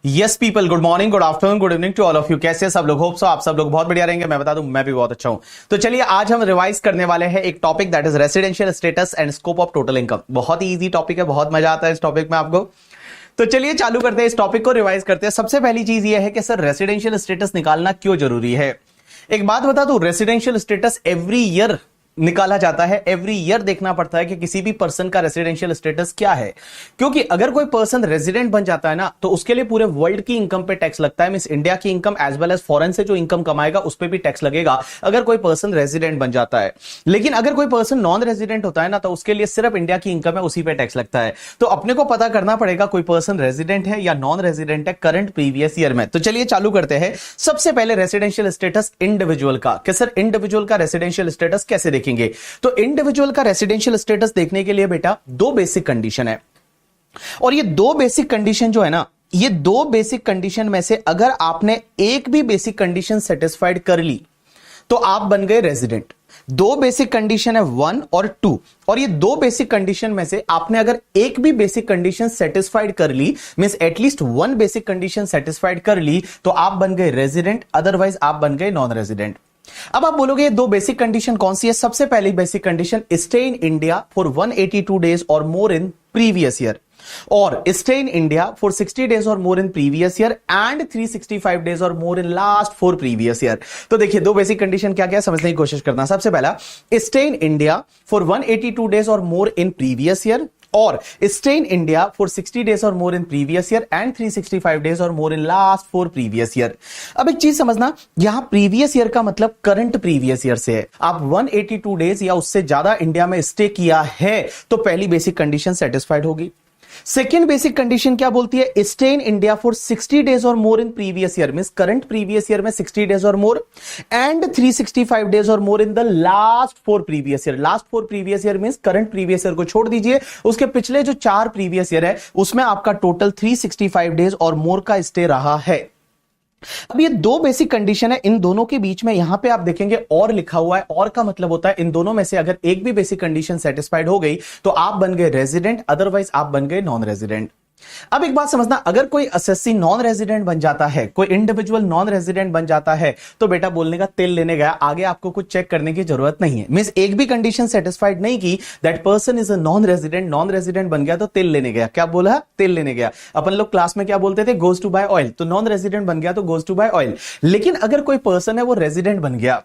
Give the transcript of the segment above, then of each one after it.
Yes people, good morning, good afternoon, good evening to all of you. कैसे हैं सब लोग? होप सो आप सब लोग बहुत बढ़िया रहेंगे। मैं बता दूं, मैं भी बहुत अच्छा हूं। तो चलिए, आज हम रिवाइज करने वाले हैं एक topic, that is residential status and scope of total income. बहुत ही इजी टॉपिक है, बहुत मजा आता है इस टॉपिक में आपको। तो चलिए चालू करते हैं, इस टॉपिक को रिवाइज करते हैं। सबसे पहली चीज यह है कि सर रेसिडेंशियल स्टेटस निकालना क्यों जरूरी है। एक बात बता दूं, रेसिडेंशियल स्टेटस एवरी ईयर निकाला जाता है। एवरी ईयर देखना पड़ता है कि किसी भी पर्सन का रेसिडेंशियल स्टेटस क्या है, क्योंकि अगर कोई पर्सन रेजिडेंट बन जाता है ना, तो उसके लिए पूरे वर्ल्ड की इनकम पे टैक्स लगता है। मींस इंडिया की income as well as foreign से जो इनकम कमाएगा उस पे भी टैक्स लगेगा अगर कोई पर्सन रेजिडेंट बन जाता है। लेकिन अगर कोई पर्सन नॉन रेजिडेंट होता है ना, तो उसके लिए सिर्फ इंडिया की इनकम है, उसी पे टैक्स लगता है। तो अपने को पता करना पड़ेगा कोई पर्सन रेजिडेंट है या नॉन रेजिडेंट है करंट प्रीवियस ईयर में। तो चलिए चालू करते हैं। सबसे पहले रेसिडेंशियल स्टेटस इंडिविजुअल का, कि सर इंडिविजुअल का रेसिडेंशियल स्टेटस कैसे देखेंगे। तो इंडिविजुअल का रेसिडेंशियल स्टेटस देखने के लिए बेटा दो बेसिक कंडीशन है, और ये दो बेसिक कंडीशन जो है ना, ये दो बेसिक कंडीशन में से अगर आपने एक भी बेसिक कंडीशन सेटिस्फाइड कर ली तो आप बन गए रेजिडेंट। दो बेसिक कंडीशन है 1 और 2, और ये दो बेसिक कंडीशन में से आपने अगर एक भी बेसिक कंडीशन सेटिस्फाइड कर ली, means at least one basic condition satisfied कर ली, तो आप बन गए रेजिडेंट, अदरवाइज आप बन गए नॉन रेजिडेंट। अब आप बोलोगे ये दो बेसिक कंडीशन कौन सी है। सबसे पहली basic condition, stay in India for 182 days और मोर इन प्रीवियस ईयर, और stay in India for 60 days और more in previous year and 365 days और more in last 4 previous year. तो देखिए दो बेसिक कंडीशन क्या क्या समझने की कोशिश करना। सबसे पहला, stay in India for 182 days और मोर इन प्रीवियस ईयर, और stay in India for 60 days और more in previous year and 365 days और more in last 4 previous year. अब एक चीज समझना, यहां प्रीवियस ईयर का मतलब करंट प्रीवियस ईयर से है। आप 182 डेज या उससे ज्यादा इंडिया में स्टे किया है तो पहली बेसिक कंडीशन सेटिस्फाइड होगी। सेकेंड बेसिक कंडीशन क्या बोलती है, stay in India for 60 days और more in previous year, means current previous year में 60 डेज और मोर एंड 365 डेज और more in the last 4 previous year. Last 4 previous year means current previous year को छोड़ दीजिए, उसके पिछले जो 4 प्रीवियस ईयर है उसमें आपका टोटल 365 डेज और मोर का स्टे रहा है। अब ये दो बेसिक कंडीशन है, इन दोनों के बीच में यहां पे आप देखेंगे और लिखा हुआ है। और का मतलब होता है इन दोनों में से अगर एक भी बेसिक कंडीशन सेटिस्फाइड हो गई तो आप बन गए रेजिडेंट, अदरवाइज आप बन गए नॉन रेजिडेंट। अब एक बात समझना, अगर कोई एसएससी नॉन रेजिडेंट बन जाता है, कोई इंडिविजुअल नॉन रेजिडेंट बन जाता है, तो बेटा बोलने का तेल लेने गया, आगे आपको कुछ चेक करने की जरूरत नहीं है। मींस एक भी कंडीशन सेटिस्फाइड नहीं की, that person is a non resident बन गया तो तेल लेने गया। क्या बोला? तेल लेने गया। अपन लोग क्लास में क्या बोलते थे, गोज टू बाय ऑयल। तो नॉन रेजिडेंट बन गया तो गोज टू बाय ऑयल। लेकिन अगर कोई पर्सन है वो रेजिडेंट बन गया,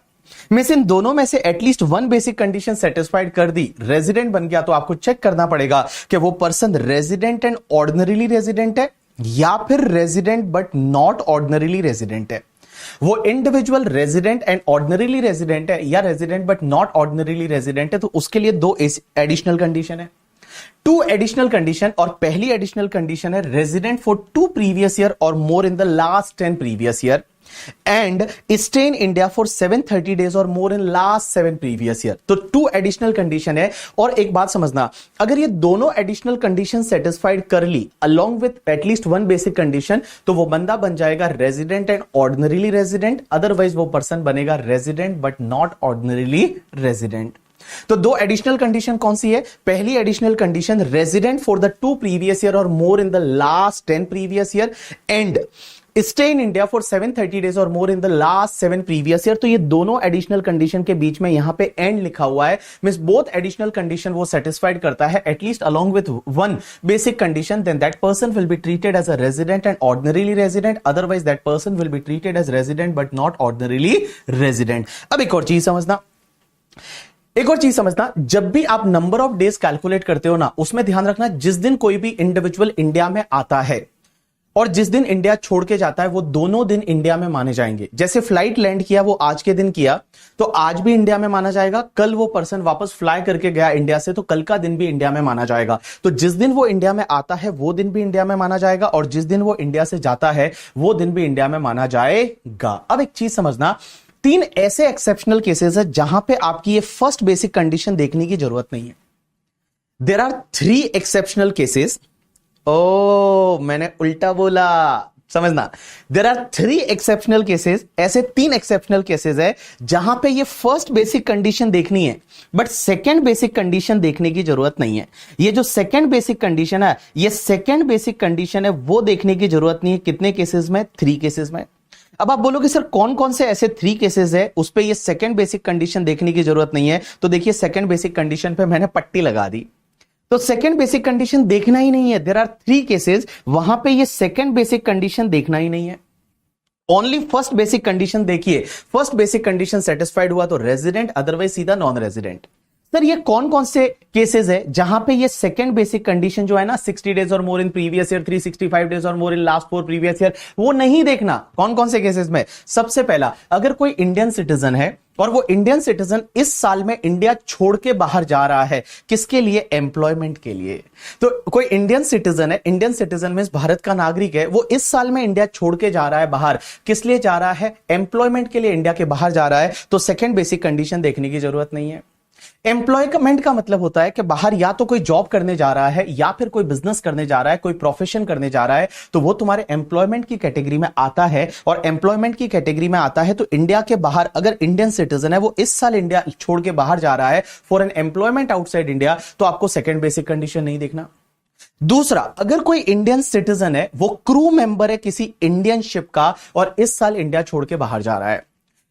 मींस इन दोनों में से at least one basic condition satisfied कर दी, रेजिडेंट बन गया, तो आपको चेक करना पड़ेगा कि वो person resident and ordinarily resident है या फिर resident but not ordinarily resident है। वो individual resident and ordinarily resident है या resident but not ordinarily resident है। तो उसके लिए दो एडिशनल कंडीशन है, 2 एडिशनल कंडीशन। और पहली एडिशनल कंडीशन है रेजिडेंट फॉर 2 प्रीवियस ईयर और more in the last 10 previous year and stay in India for 730 days और more in last 7 previous year. तो 2 एडिशनल कंडीशन है। और एक बात समझना, अगर ये दोनों एडिशनल कंडीशन सेटिस्फाइड कर ली along with at least one basic condition, तो वो बंदा बन जाएगा resident and ordinarily resident, otherwise वो पर्सन बनेगा resident but not ordinarily resident. तो दो एडिशनल कंडीशन कौन सी है? पहली additional condition, resident for the 2 previous year और more in the last 10 previous year and stay in India for 730 days और more in the last 7 previous year. तो ये दोनों एडिशनल कंडीशन के बीच में यहां पे एंड लिखा हुआ है, मींस बोथ एडिशनल कंडीशन वो सेटिस्फाइड करता है at least along with one basic condition, then that person will be treated as a resident and ordinarily resident, otherwise that person will be treated as resident but not ordinarily resident. अब एक और चीज समझना, जब भी आप नंबर ऑफ डेज कैलकुलेट करते हो ना, उसमें ध्यान रखना जिस दिन कोई भी इंडिविजुअल इंडिया में आता है और जिस दिन इंडिया छोड़ के जाता है, वो दोनों दिन इंडिया में माने जाएंगे। जैसे फ्लाइट लैंड किया वो आज के दिन किया तो आज भी इंडिया में माना जाएगा, कल वो पर्सन वापस फ्लाई करके गया इंडिया से तो कल का दिन भी इंडिया में माना जाएगा। तो जिस दिन वो इंडिया में आता है वो दिन भी इंडिया में माना जाएगा, और जिस दिन वो इंडिया से जाता है वो दिन भी इंडिया में माना जाएगा। अब एक चीज समझना, 3 ऐसे एक्सेप्शनल केसेस है जहां पे आपकी ये फर्स्ट बेसिक कंडीशन देखने की जरूरत नहीं है। There are 3 exceptional cases. ओ, मैंने उल्टा बोला, समझना, देयर आर 3 एक्सेप्शनल केसेस, ऐसे 3 एक्सेप्शनल केसेस है जहां पे ये फर्स्ट बेसिक कंडीशन देखनी है बट सेकंड बेसिक कंडीशन देखने की जरूरत नहीं है। ये जो सेकंड बेसिक कंडीशन है, ये सेकंड बेसिक कंडीशन है वो देखने की जरूरत नहीं है। कितने केसेस में? 3 केसेस में। अब आप बोलोगे सर कौन कौन से ऐसे 3 केसेस है उस पे ये सेकंड बेसिक कंडीशन देखने की जरूरत नहीं है? तो देखिए सेकंड बेसिक कंडीशन पे मैंने पट्टी लगा दी, तो सेकंड बेसिक कंडीशन देखना ही नहीं है। देयर आर 3 केसेस, वहां पे ये सेकंड बेसिक कंडीशन देखना ही नहीं है, ओनली फर्स्ट बेसिक कंडीशन देखिए। फर्स्ट बेसिक कंडीशन सेटिस्फाइड हुआ तो रेजिडेंट, अदरवाइज सीधा नॉन रेजिडेंट। सर ये कौन कौन से केसेस है जहां पे ये सेकंड बेसिक कंडीशन जो है ना 60 डेज और more in previous year, 365 days और more in last 4 previous year, वो नहीं देखना। कौन कौन से केसेस में? सबसे पहला, अगर कोई इंडियन सिटीजन है और वो इंडियन सिटीजन इस साल में इंडिया छोड़ के बाहर जा रहा है, किसके लिए? एम्प्लॉयमेंट के लिए। तो कोई इंडियन सिटीजन है, इंडियन सिटीजन मींस भारत का नागरिक है, वो इस साल में इंडिया छोड़ के जा रहा है बाहर, किस लिए जा रहा है? एम्प्लॉयमेंट के लिए इंडिया के बाहर जा रहा है, तो सेकंड बेसिक कंडीशन देखने की जरूरत नहीं है। एम्प्लॉयमेंट का मतलब होता है कि बाहर या तो कोई जॉब करने जा रहा है या फिर कोई बिजनेस करने जा रहा है, कोई प्रोफेशन करने जा रहा है, तो वो तुम्हारे एम्प्लॉयमेंट की कैटेगरी में आता है। और एम्प्लॉयमेंट की कैटेगरी में आता है तो इंडिया के बाहर अगर इंडियन सिटीजन है, वो इस साल इंडिया छोड़ के बाहर जा रहा है for an employment outside India, तो आपको सेकंड बेसिक कंडीशन नहीं देखना। दूसरा, अगर कोई इंडियन सिटीजन है, वो क्रू मेंबर है किसी इंडियन शिप का और इस साल इंडिया छोड़ के बाहर जा रहा है,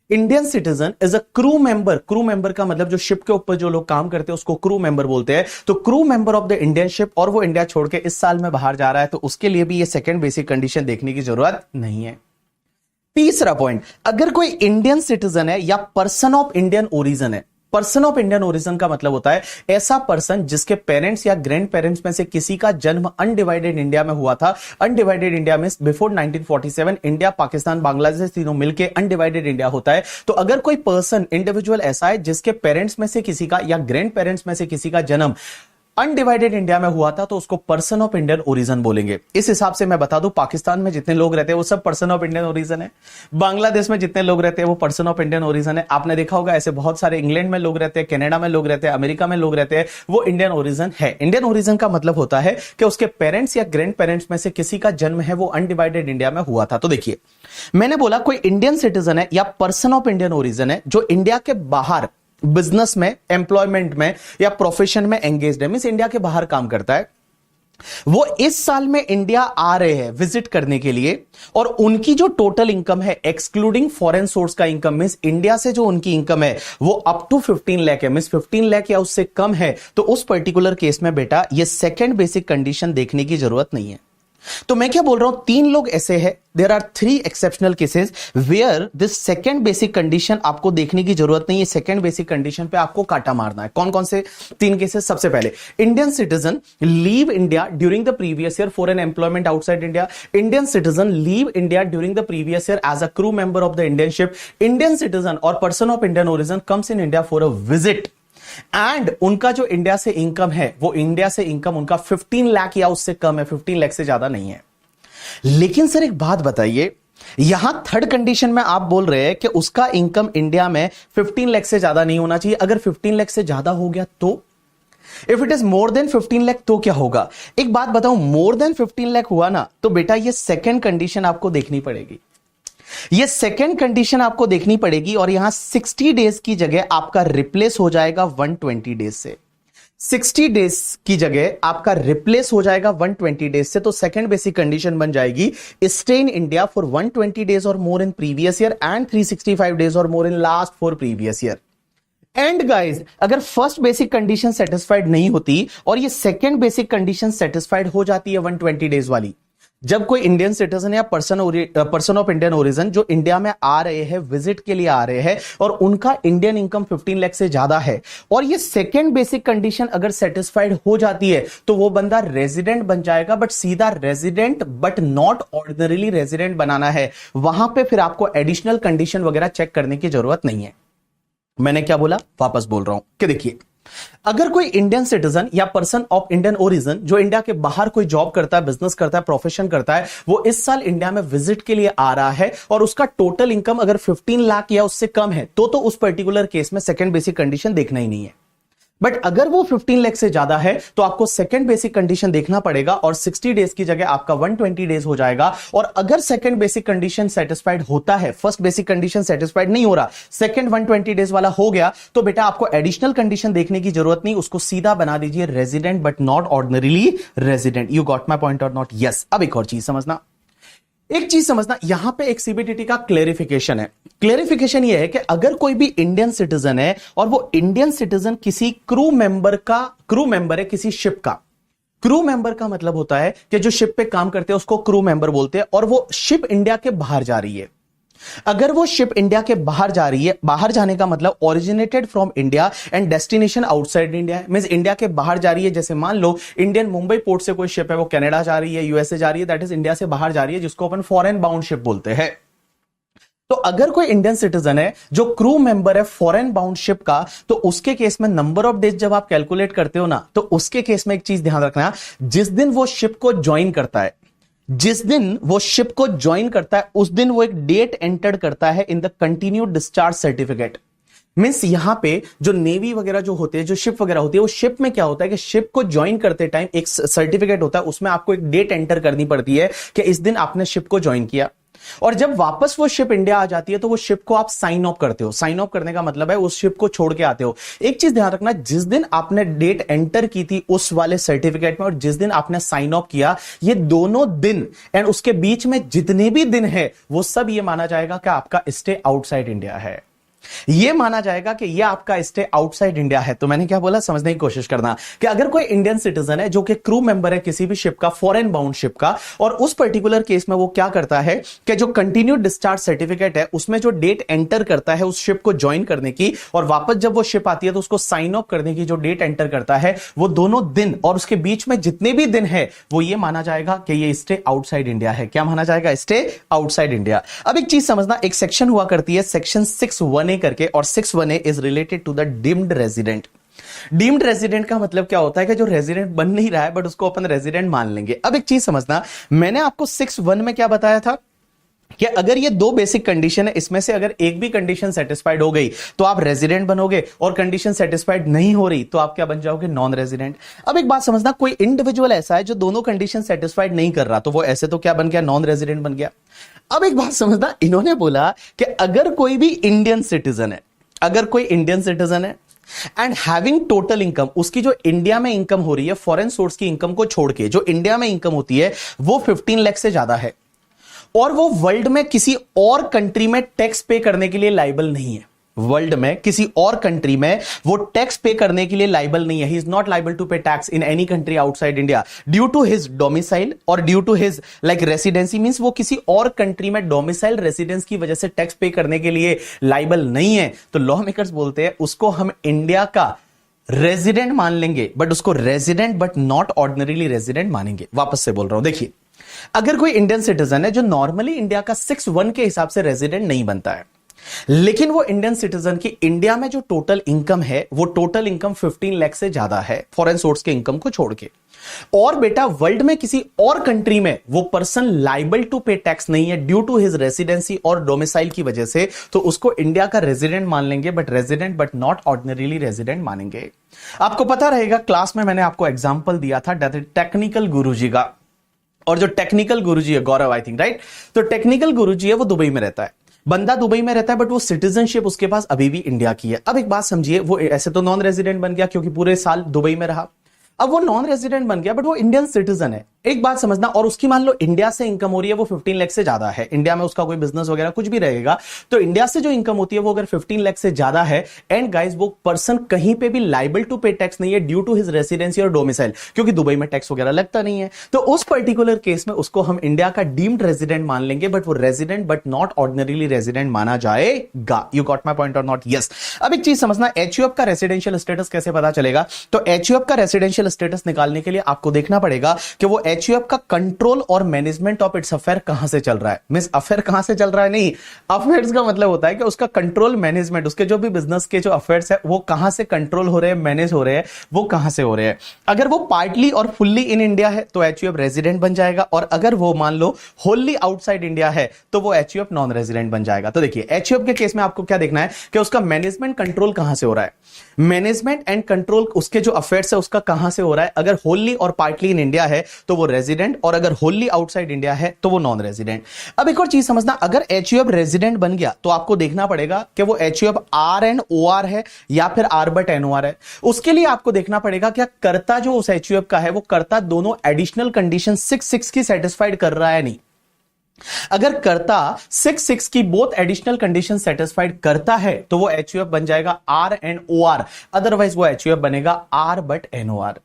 Indian citizen is a crew member. Crew member का मतलब जो शिप के ऊपर जो लोग काम करते हैं उसको क्रू मेंबर बोलते हैं। तो crew member of the Indian ship और वो इंडिया छोड़ के इस साल में बाहर जा रहा है, तो उसके लिए भी ये सेकंड बेसिक कंडीशन देखने की जरूरत नहीं है। तीसरा पॉइंट, अगर कोई इंडियन सिटीजन है या पर्सन ऑफ इंडियन ओरिजिन है। पर्सन ऑफ इंडियन ओरिजिन का मतलब होता है ऐसा पर्सन जिसके पेरेंट्स या ग्रैंड पेरेंट्स में से किसी का जन्म अनडिवाइडेड इंडिया में हुआ था। अनडिवाइडेड इंडिया में बिफोर 1947 इंडिया, पाकिस्तान, बांग्लादेश तीनों मिलके अनडिवाइडेड इंडिया होता है। तो अगर कोई पर्सन, इंडिविजुअल ऐसा है जिसके पेरेंट्स में से किसी का या ग्रैंड पेरेंट्स में से किसी का जन्म अनडिवाइडेड इंडिया में हुआ था, तो उसको पर्सन ऑफ इंडियन ओरिजिन बोलेंगे। इस हिसाब से मैं बता दूं, पाकिस्तान में जितने लोग रहते हैं वो सब पर्सन ऑफ इंडियन ओरिजिन है। बांग्लादेश में जितने लोग रहते हैं वो पर्सन ऑफ इंडियन ओरिजिन है। आपने देखा होगा ऐसे बहुत सारे, इंग्लैंड में लोग रहते हैं, कनाडा में लोग रहते हैं, अमेरिका में लोग रहते हैं, वो इंडियन ओरिजिन है। इंडियन ओरिजिन का मतलब होता है कि उसके पेरेंट्स या ग्रैंड पेरेंट्स में से किसी का जन्म है वो अनडिवाइडेड इंडिया में हुआ था। तो देखिए, मैंने बोला कोई इंडियन सिटीजन है या पर्सन ऑफ इंडियन ओरिजिन है जो इंडिया के बाहर बिजनेस में, एम्प्लॉयमेंट में या प्रोफेशन में एंगेज्ड है, मींस इंडिया के बाहर काम करता है, वो इस साल में इंडिया आ रहे हैं विजिट करने के लिए, और उनकी जो टोटल इनकम है एक्सक्लूडिंग फॉरेन सोर्स का इनकम, मींस इंडिया से जो उनकी इनकम है वो अप टू 15 लाख है, मींस 15 लाख या उससे कम है, तो उस पर्टिकुलर केस में बेटा ये सेकंड बेसिक कंडीशन देखने की जरूरत नहीं है। तो मैं क्या बोल रहा हूं, 3 लोग ऐसे हैं, there are 3 exceptional cases where this second basic condition आपको देखने की जरूरत नहीं है। सेकंड बेसिक कंडीशन पे आपको काटा मारना है। कौन कौन से 3 केसेस? सबसे पहले, Indian citizen leave India during the previous year for an employment outside India. Indian citizen leave India during the previous year as a crew member of the Indian ship. Indian citizen और person of Indian origin comes in India for a visit and उनका जो India से income है वो India से income उनका 15 लाख या उससे कम है, 15 लाख से ज्यादा नहीं है। लेकिन सर एक बात बताइए, यहां थर्ड कंडीशन में आप बोल रहे हैं कि उसका इनकम इंडिया में 15 लाख से ज्यादा नहीं होना चाहिए। अगर 15 लाख से ज्यादा हो गया तो, if it is more than 15 lakh तो क्या होगा? एक बात बताऊं, मोर देन 15 लाख हुआ ना तो बेटा ये सेकंड कंडीशन आपको देखनी पड़ेगी। ये सेकंड कंडीशन आपको देखनी पड़ेगी और यहां 60 डेज की जगह आपका रिप्लेस हो जाएगा 120 डेज से। 60 डेज की जगह आपका रिप्लेस हो जाएगा 120 डेज से। तो सेकंड बेसिक कंडीशन बन जाएगी stay in India for 120 days और more in previous year and 365 days और more in last 4 previous year. And guys, अगर फर्स्ट बेसिक कंडीशन सेटिस्फाइड नहीं होती और ये सेकंड बेसिक कंडीशन सेटिस्फाइड हो जाती है 120 डेज वाली, जब कोई इंडियन सिटीजन या पर्सन ऑफ इंडियन ओरिजिन जो इंडिया में आ रहे हैं, विजिट के लिए आ रहे हैं और उनका इंडियन इनकम 15 लाख से ज्यादा है और ये सेकंड बेसिक कंडीशन अगर सेटिस्फाइड हो जाती है तो वो बंदा रेजिडेंट बन जाएगा। बट सीधा resident but not ordinarily resident बनाना है, वहां पे फिर आपको एडिशनल कंडीशन वगैरह चेक करने की जरूरत नहीं है। मैंने क्या बोला, वापस बोल रहा हूं कि देखिए, अगर कोई इंडियन सिटीजन या पर्सन ऑफ इंडियन ओरिजिन जो इंडिया के बाहर कोई जॉब करता है, बिजनेस करता है, प्रोफेशन करता है, वो इस साल इंडिया में विजिट के लिए आ रहा है और उसका टोटल इनकम अगर 15 लाख या उससे कम है तो उस पर्टिकुलर केस में सेकंड बेसिक कंडीशन देखना ही नहीं है। बट अगर वो 15 लाख से ज्यादा है तो आपको सेकंड बेसिक कंडीशन देखना पड़ेगा और 60 डेज की जगह आपका 120 डेज हो जाएगा। और अगर सेकंड बेसिक कंडीशन सेटिस्फाइड होता है, फर्स्ट बेसिक कंडीशन सेटिस्फाइड नहीं हो रहा, सेकंड 120 डेज वाला हो गया, तो बेटा आपको एडिशनल कंडीशन देखने की जरूरत नहीं, उसको सीधा बना दीजिए resident but not ordinarily resident. You got my point or not? Yes. अब एक और चीज समझना, यहां पे एक सीबीडीटी का क्लेरिफिकेशन है। क्लेरिफिकेशन ये है कि अगर कोई भी इंडियन सिटीजन है और वो इंडियन सिटीजन किसी क्रू मेंबर है किसी शिप का। क्रू मेंबर का मतलब होता है कि जो शिप पे काम करते हैं उसको क्रू मेंबर बोलते हैं, और वो शिप इंडिया के बाहर जा रही है। अगर वो शिप इंडिया के बाहर जा रही है, बाहर जाने का मतलब originated from India and destination outside India है, मींस इंडिया के बाहर जा रही है। जैसे मान लो इंडियन मुंबई पोर्ट से कोई शिप है, वो कनाडा जा रही है, यूएसए जा रही है, दैट इज इंडिया से बाहर जा रही है, जिसको अपन फॉरेन बाउंड शिप बोलते हैं। तो अगर कोई इंडियन सिटीजन है जो क्रू मेंबर है फॉरेन बाउंड शिप का, तो उसके केस में नंबर ऑफ डेज जब आप कैलकुलेट करते हो ना, तो उसके केस में एक चीज ध्यान रखना, जिस दिन वो शिप को ज्वाइन करता है, उस दिन वो एक डेट एंटर करता है in the continued discharge certificate. Means यहां पे जो नेवी वगैरह जो होते हैं, जो शिप वगैरह होती है, वो शिप में क्या होता है कि शिप को ज्वाइन करते टाइम एक सर्टिफिकेट होता है, उसमें आपको एक डेट एंटर करनी पड़ती है कि इस दिन आपने शिप को ज्वाइन किया। और जब वापस वो शिप इंडिया आ जाती है तो वो शिप को आप साइन ऑफ करते हो। साइन ऑफ करने का मतलब है उस शिप को छोड़ के आते हो। एक चीज ध्यान रखना, जिस दिन आपने डेट एंटर की थी उस वाले सर्टिफिकेट में और जिस दिन आपने साइन ऑफ किया, ये दोनों दिन एंड उसके बीच में जितने भी दिन है वो सब ये माना जाएगा कि आपका स्टे आउटसाइड इंडिया है। ये माना जाएगा कि ये आपका स्टे आउटसाइड इंडिया है। तो मैंने क्या बोला, समझने की कोशिश करना कि अगर कोई इंडियन सिटीजन है जो कि क्रू मेंबर है किसी भी शिप का, फॉरेन बाउंड शिप का, और उस पर्टिकुलर केस में वो क्या करता है कि जो कंटिन्यूड डिस्चार्ज सर्टिफिकेट है उसमें जो डेट एंटर करता है उस शिप को ज्वाइन करने की, और वापस जब वो शिप आती है तो उसको साइन ऑफ करने की जो डेट एंटर करता है, वो दोनों दिन और उसके बीच में जितने भी दिन है वो ये माना जाएगा कि ये स्टे आउटसाइड इंडिया है। क्या माना जाएगा? Stay outside India. अब एक चीज समझना, एक सेक्शन हुआ करती है सेक्शन 6(1)(a) करके, और 6(1)(a) is related to the deemed resident. Deemed resident का मतलब क्या होता है कि जो रेजिडेंट बन नहीं रहा है बट उसको अपन रेजिडेंट मान लेंगे। अब एक चीज समझना, मैंने आपको 6(1) में क्या बताया था कि अगर ये दो बेसिक कंडीशन है, इसमें से अगर एक भी कंडीशन सेटिस्फाइड हो गई तो आप रेजिडेंट बनोगे, और कंडीशन सेटिस्फाइड नहीं हो रही तो आप क्या बन जाओगे? Non resident. अब एक बात समझना, कोई इंडिविजुअल ऐसा है जो दोनों कंडीशन सेटिस्फाइड नहीं कर रहा, तो वो ऐसे तो क्या बन गया? नॉन रेजिडेंट बन गया। अब एक बात समझना, इन्होंने बोला कि अगर कोई भी इंडियन सिटीजन है, एंड हैविंग टोटल इनकम, उसकी जो इंडिया में इनकम हो रही है फॉरेन सोर्स की इनकम को छोड़ के, जो इंडिया में इनकम होती है वो 15 लाख से ज्यादा है, और वो वर्ल्ड में किसी और कंट्री में टैक्स पे करने के लिए लायबल नहीं है। वर्ल्ड में किसी और कंट्री में वो टैक्स पे करने के लिए लायबल नहीं है। He is not liable to pay tax in any country outside India due to his domicile और due to his like residency, means वो किसी और कंट्री में डोमिसाइल रेसिडेंस की वजह से टैक्स पे करने के लिए लायबल नहीं है। तो लॉ मेकर्स बोलते हैं उसको हम इंडिया का रेजिडेंट मान लेंगे, बट उसको resident but not ordinarily resident मानेंगे। वापस से बोल रहा हूं, देखिए, अगर कोई इंडियन सिटीजन है जो नॉर्मली इंडिया का 6(1) के हिसाब से रेजिडेंट नहीं बनता है, लेकिन वो इंडियन सिटीजन की इंडिया में जो टोटल इनकम है वो टोटल इनकम 15 लाख से ज्यादा है फॉरेन सोर्स के इनकम को छोड़ के, और बेटा वर्ल्ड में किसी और कंट्री में वो person liable to pay tax नहीं है ड्यू टू हिज रेसिडेंसी और डोमिसाइल की वजह से, तो उसको इंडिया का रेजिडेंट मान लेंगे, but resident but not ordinarily resident मानेंगे। आपको पता रहेगा क्लास में मैंने आपको एग्जांपल दिया था टेक्निकल गुरुजी का, और जो टेक्निकल गुरुजी है गौरव, आई थिंक राइट, तो टेक्निकल गुरुजी है वो दुबई में रहता है, बंदा दुबई में रहता है, बट वो सिटीजनशिप उसके पास अभी भी इंडिया की है। अब एक बात समझिए, वो ऐसे तो नॉन रेजिडेंट बन गया क्योंकि पूरे साल दुबई में रहा, अब वो नॉन रेजिडेंट बन गया बट वो इंडियन सिटीजन है। एक बात समझना, और उसकी मान लो इंडिया से इनकम हो रही है वो 15 लाख से ज्यादा है, इंडिया में उसका कोई बिजनेस वगैरह कुछ भी रहेगा, तो इंडिया से जो इनकम होती है वो अगर 15 लाख से ज्यादा है, एंड गाइस वो पर्सन कहीं पे भी लाइबल टू पे टैक्स नहीं है ड्यू टू हिज रेसिडेंसी और डोमिसाइल, क्योंकि दुबई में टैक्स वगैरह लगता नहीं है, तो उस पर्टिकुलर केस में उसको हम इंडिया का डीम्ड रेजिडेंट मान लेंगे, बट वो resident but not ordinarily resident माना जाएगा। You got my point or not? Yes. अब एक चीज समझना, एचयूएफ का रेसिडेंशियल स्टेटस कैसे पता चलेगा? तो एचयूएफ का रेसिडेंशियल स्टेटस निकालने के लिए आपको देखना पड़ेगा कि वो एचयूएफ का कंट्रोल और मैनेजमेंट ऑफ इट्स अफेयर कहां से चल रहा है। मींस अफेयर कहां से चल रहा है नहीं, अफेयर्स का मतलब होता है कि उसका कंट्रोल मैनेजमेंट, उसके जो भी बिजनेस के जो अफेयर्स है वो कहां से कंट्रोल हो रहे हैं, मैनेज हो रहे हैं, वो कहां से हो रहे हैं। अगर वो पार्टली और फुल्ली इन इंडिया है तो एचयूएफ रेजिडेंट बन जाएगा, और अगर वो मान लो होली आउटसाइड इंडिया है तो वो एचयूएफ नॉन रेजिडेंट बन जाएगा। तो देखिए एचयूएफ के केस में आपको क्या देखना है कि उसका मैनेजमेंट कंट्रोल कहां से हो रहा है, मैनेजमेंट एंड कंट्रोल उसके जो अफेयर्स है उसका कहां से हो रहा है। अगर होली और पार्टली इन इंडिया है तो वो रेजिडेंट, और अगर होली आउटसाइड इंडिया है तो वो नॉन रेजिडेंट। अब एक और चीज समझना, अगर एचयूएफ रेजिडेंट बन गया तो आपको देखना पड़ेगा कि वो एचयूएफ आर एंड ओआर है या फिर आर बट एनओआर है। उसके लिए आपको देखना पड़ेगा क्या कर्ता जो उस एचयूएफ का है वो कर्ता दोनों एडिशनल कंडीशन 6 की सेटिस्फाइड कर रहा है नहीं। अगर कर्ता 6 की बोथ एडिशनल कंडीशन सेटिस्फाइड करता है तो वो एचयूएफ बन जाएगा R and O R, otherwise वो एचयूएफ बनेगा आर बट एनओआर।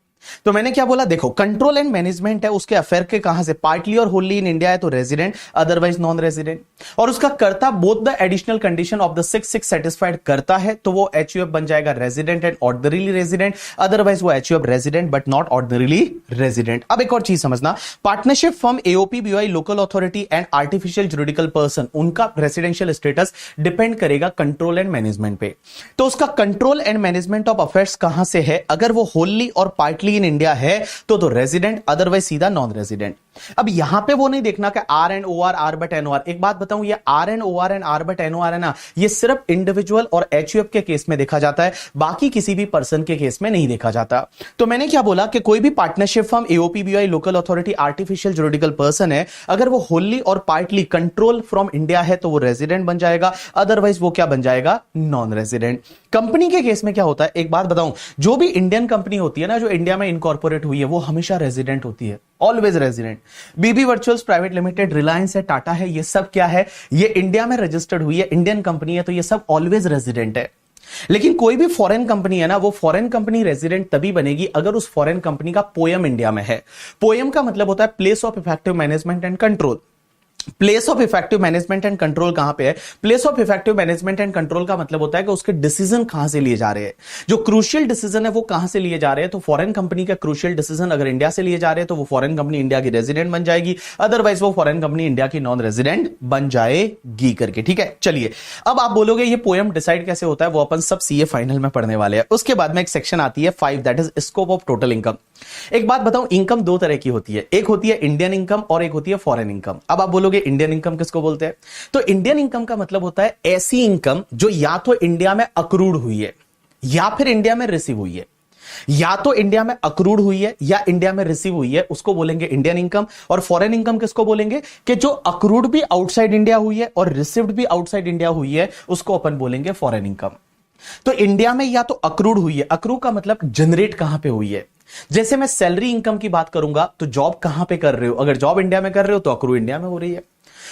तो मैंने क्या बोला, देखो कंट्रोल एंड मैनेजमेंट है उसके अफेयर के कहां से, पार्टली और होली इन इंडिया है तो रेजिडेंट, अदरवाइज नॉन रेजिडेंट। और उसका karta both the additional condition of the 6 satisfied करता है तो वो एचयूएफ बन जाएगा resident and ordinarily resident, otherwise वो HUF resident but not ordinarily resident. अब एक और चीज समझना, partnership firm, AOP, BOI, local authority and artificial juridical person, उनका रेसिडेंशियल स्टेटस डिपेंड करेगा कंट्रोल एंड मैनेजमेंट पे। तो उसका control and management of affairs कहां से है, अगर वो होली और पार्टली इन इंडिया है तो रेजिडेंट, अदरवाइज सीधा नॉन रेजिडेंट। अब यहां पे वो नहीं देखना कि R and O R, R but NOR. एक बात बताऊं, ये R and O R and R but NOR है ना, ये सिर्फ इंडिविजुअल और एचयूएफ के केस में देखा जाता है, बाकी किसी भी पर्सन के केस में नहीं देखा जाता। तो मैंने क्या बोला कि कोई भी partnership firm, AOP, BOI, local authority, artificial juridical person है, अगर वो होली और पार्टली कंट्रोल फ्रॉम इंडिया है तो वो रेजिडेंट बन जाएगा, अदरवाइज वो क्या बन जाएगा, नॉन रेजिडेंट। कंपनी के केस में क्या होता है, एक बात बताऊं, जो भी इंडियन कंपनी होती है ना, जो इंडिया में इनकॉर्पोरेट हुई है, वो हमेशा रेजिडेंट होती है, ऑलवेज रेजिडेंट। बीबी वर्चुअल्स प्राइवेट लिमिटेड, रिलायंस है, टाटा है, ये सब क्या है, ये इंडिया में रजिस्टर्ड हुई है, इंडियन कंपनी है, तो ये सब ऑलवेज रेजिडेंट है। लेकिन कोई भी फॉरेन कंपनी है ना, वो फॉरेन कंपनी रेजिडेंट तभी बनेगी अगर उस फॉरेन कंपनी का पोयम इंडिया में है। पोयम का मतलब होता है place of effective management and control. Place of effective management and control कहां पे है, place of effective management and control का मतलब होता है कि उसके डिसीजन कहां से लिए जा रहे हैं, जो क्रूशियल डिसीजन है वो कहां से लिए जा रहे हैं। तो फॉरेन कंपनी का क्रूशियल डिसीजन अगर इंडिया से लिए जा रहे हैं तो वो फॉरेन कंपनी इंडिया की रेजिडेंट बन जाएगी, अदरवाइज वो फॉरेन कंपनी इंडिया की नॉन रेजिडेंट बन जाएगी करके। ठीक है, चलिए अब आप बोलोगे ये पोयम डिसाइड कैसे होता है, वो अपन सब सीए फाइनल में पढ़ने वाले हैं। उसके बाद में एक सेक्शन आती है 5, that is scope of total income. एक बात बताऊं, इनकम दो तरह की होती है, एक होती है इंडियन इनकम और एक होती है फॉरेन इनकम। अब आप बोलोगे इंडियन इनकम किसको बोलते हैं, तो इंडियन इनकम का मतलब होता है ऐसी इनकम जो या तो इंडिया में अक्रूड हुई है या फिर इंडिया में रिसीव हुई है, या तो इंडिया में अक्रूड हुई है या इंडिया में रिसीव हुई है, उसको बोलेंगे इंडियन इनकम। और फॉरेन इनकम किसको बोलेंगे, कि जो अक्रूड भी आउटसाइड इंडिया हुई है और रिसीव्ड भी आउटसाइड इंडिया हुई है, उसको अपन बोलेंगे फॉरेन इनकम। तो इंडिया में या तो अक्रूड हुई है, अक्रू का मतलब जनरेट कहां पे हुई है। जैसे मैं सैलरी इनकम की बात करूंगा तो जॉब कहां पे कर रहे हो, अगर जॉब इंडिया में कर रहे हो तो अक्रू इंडिया में हो रही है।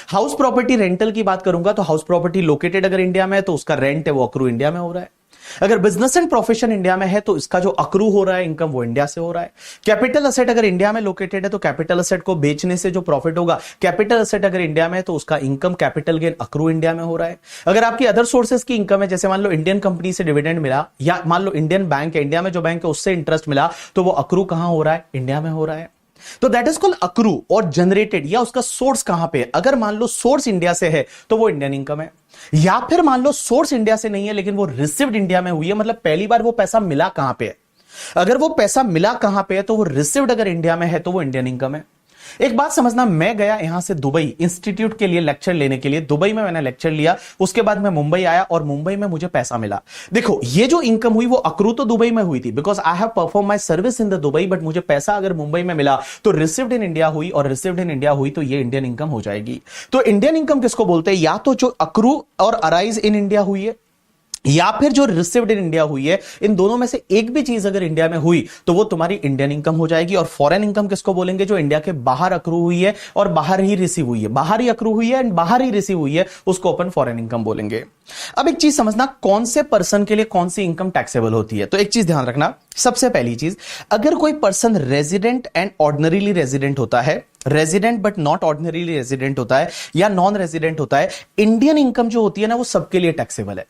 हाउस प्रॉपर्टी रेंटल की बात करूंगा तो हाउस प्रॉपर्टी लोकेटेड अगर इंडिया में है तो उसका रेंट है वो अक्रू इंडिया में हो रहा है। अगर बिजनेस एंड प्रोफेशन इंडिया में है तो इसका जो अक्रू हो रहा है इनकम वो इंडिया से हो रहा है। कैपिटल असेट अगर इंडिया में लोकेटेड है तो कैपिटल असेट को बेचने से जो प्रॉफिट होगा, कैपिटल असेट अगर इंडिया में है तो उसका income capital gain accrue India में हो रहा है। अगर आपकी अदर सोर्सेज की इनकम है, जैसे मान लो इंडियन कंपनी से डिविडेंड मिला, या मान लो इंडियन बैंक है, इंडिया में जो बैंक है उससे इंटरेस्ट मिला, तो वो अक्रू कहां हो रहा है, इंडिया में हो रहा है। तो दैट इज कॉल्ड अक्रू। और जनरेटेड या उसका सोर्स कहां पे है, अगर मान लो सोर्स इंडिया से है तो वो इंडियन इनकम है, या फिर मान लो सोर्स इंडिया से नहीं है लेकिन वो रिसीव्ड इंडिया में हुई है, मतलब पहली बार वो पैसा मिला कहां पे है। अगर वो पैसा मिला कहां पे है तो वो रिसीव्ड अगर इंडिया में है तो वो इंडियन इनकम है। एक बात समझना, मैं गया यहां से दुबई इंस्टीट्यूट के लिए लेक्चर लेने के लिए, दुबई में मैंने लेक्चर लिया, उसके बाद मैं मुंबई आया और मुंबई में मुझे पैसा मिला। देखो ये जो इनकम हुई वो अक्रू तो दुबई में हुई थी, because I have perform my service in the Dubai, but मुझे पैसा अगर मुंबई में मिला तो रिसीव्ड इन इंडिया हुई, और रिसीव्ड इन इंडिया हुई तो ये इंडियन इनकम हो जाएगी। तो इंडियन इनकम किसको बोलते हैं, या तो जो अक्रू और अराइज इन इंडिया हुई है या फिर जो रिसीव्ड इन इंडिया हुई है। इन दोनों में से एक भी चीज अगर इंडिया में हुई तो वो तुम्हारी इंडियन इनकम हो जाएगी। और फॉरेन इनकम किसको बोलेंगे, जो इंडिया के बाहर अक्रू हुई है और बाहर ही रिसीव हुई है, बाहर ही अक्रू हुई है एंड बाहर ही रिसीव हुई है, उसको अपन फॉरेन इनकम बोलेंगे। अब एक चीज समझना, कौन से पर्सन के लिए कौन सी इनकम टैक्सेबल होती है। तो एक चीज ध्यान रखना, सबसे पहली चीज, अगर कोई person resident and ordinarily resident होता है, resident but not ordinarily resident होता है, या नॉन रेजिडेंट होता है, इंडियन इनकम जो होती है ना वो सबके लिए टैक्सेबल है।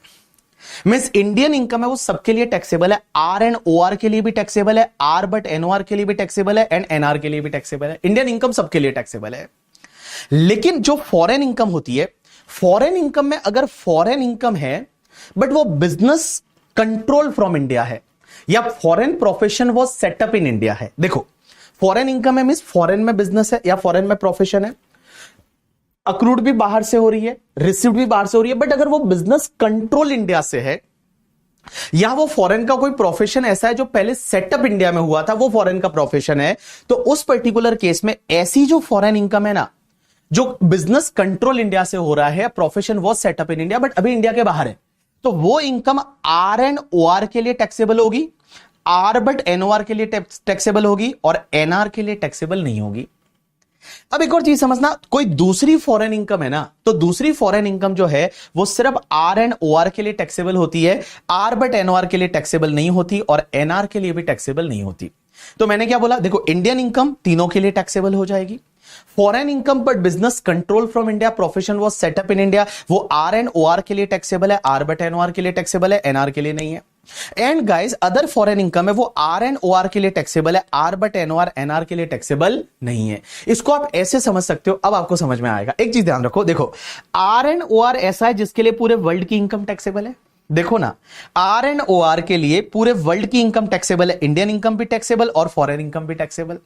मींस इंडियन इनकम है वो सबके लिए टैक्सेबल है, आर एंड ओ आर के लिए भी टैक्सेबल है, आर बट एनओआर के लिए भी टैक्सेबल है, एंड एनआर के लिए भी टैक्सेबल है। इंडियन इनकम सबके लिए टैक्सेबल है। लेकिन जो फॉरेन इनकम होती है, फॉरेन इनकम में अगर फॉरेन इनकम है बट वो बिजनेस कंट्रोल फ्रॉम इंडिया है, या फॉरेन प्रोफेशन वो सेटअप इन इंडिया है। देखो, फॉरेन इनकम है मींस फॉरेन में बिजनेस है या फॉरेन में प्रोफेशन है, अक्रूड भी बाहर से हो रही है, रिसीव्ड भी बाहर से हो रही है, बट अगर वो बिजनेस कंट्रोल इंडिया से है, या वो फॉरेन का कोई प्रोफेशन ऐसा है जो पहले सेटअप इंडिया में हुआ था, वो फॉरेन का प्रोफेशन है, तो उस पर्टिकुलर केस में ऐसी जो फॉरेन इनकम है ना, जो बिजनेस कंट्रोल इंडिया से हो रहा है, प्रोफेशन वो सेटअप इन इंडिया बट अभी इंडिया के बाहर है, तो वो income R and O R के लिए टैक्सेबल होगी, आर बट एनओआर के लिए टैक्सेबल होगी, और एनआर के लिए टैक्सेबल नहीं होगी। अब एक और चीज समझना, कोई दूसरी फॉरेन इनकम है ना, तो दूसरी फॉरेन इनकम जो है वो सिर्फ आर एंड ओ आर के लिए टैक्सेबल होती है, आर बट एनओआर के लिए टैक्सेबल नहीं होती, और एनआर के लिए भी टैक्सेबल नहीं होती। तो मैंने क्या बोला, देखो, इंडियन इनकम तीनों के लिए टैक्सेबल हो जाएगी, foreign income but business control from India, profession was setup in India, वो आर एंड ओ आर के लिए टैक्सेबल है, आर बट एनओआर के लिए टैक्सेबल है, एनआर के लिए नहीं है। And guys, other foreign income है वो आर एंड ओ आर के लिए टैक्सेबल है, आर बट एनओआर एनआर के लिए टैक्सेबल नहीं है। इसको आप ऐसे समझ सकते हो, अब आपको समझ में आएगा। एक चीज ध्यान रखो, देखो, आर एंड ओ आर ऐसा है जिसके लिए पूरे वर्ल्ड की इनकम टैक्सेबल है। देखो ना, आर एंड ओ आर के लिए पूरे वर्ल्ड की इनकम टैक्सेबल है, इंडियन इनकम भी टैक्सेबल और फॉरेन इनकम भी टैक्सेबल।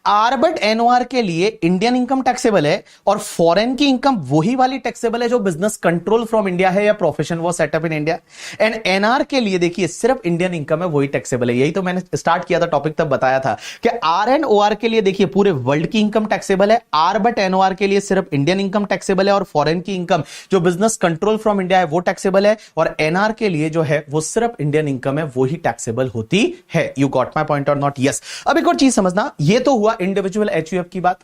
आर बट एनओआर के लिए इंडियन इनकम टैक्सेबल है और फॉरेन की इनकम वही वाली टैक्सेबल है जो बिजनेस कंट्रोल फ्रॉम इंडिया है या प्रोफेशन वो setup in India. And NR के लिए देखिए सिर्फ इंडियन इनकम है वही टैक्सेबल है। यही तो मैंने स्टार्ट किया था टॉपिक, तब बताया था कि आर एंड ओ आर के लिए देखिए पूरे वर्ल्ड की इनकम टैक्सेबल है, आर बट एनओआर के लिए सिर्फ इंडियन इनकम टैक्सेबल है, और फॉरेन की इनकम जो बिजनेस कंट्रोल फ्रॉम इंडिया है वो टैक्सेबल है, और एनआर के लिए जो है वो सिर्फ इंडियन इनकम है वो ही टैक्सेबल होती है। You got my point or not? Yes. अब एक और चीज समझना, ये तो हुआ इंडिविजुअल एचयूएफ की बात।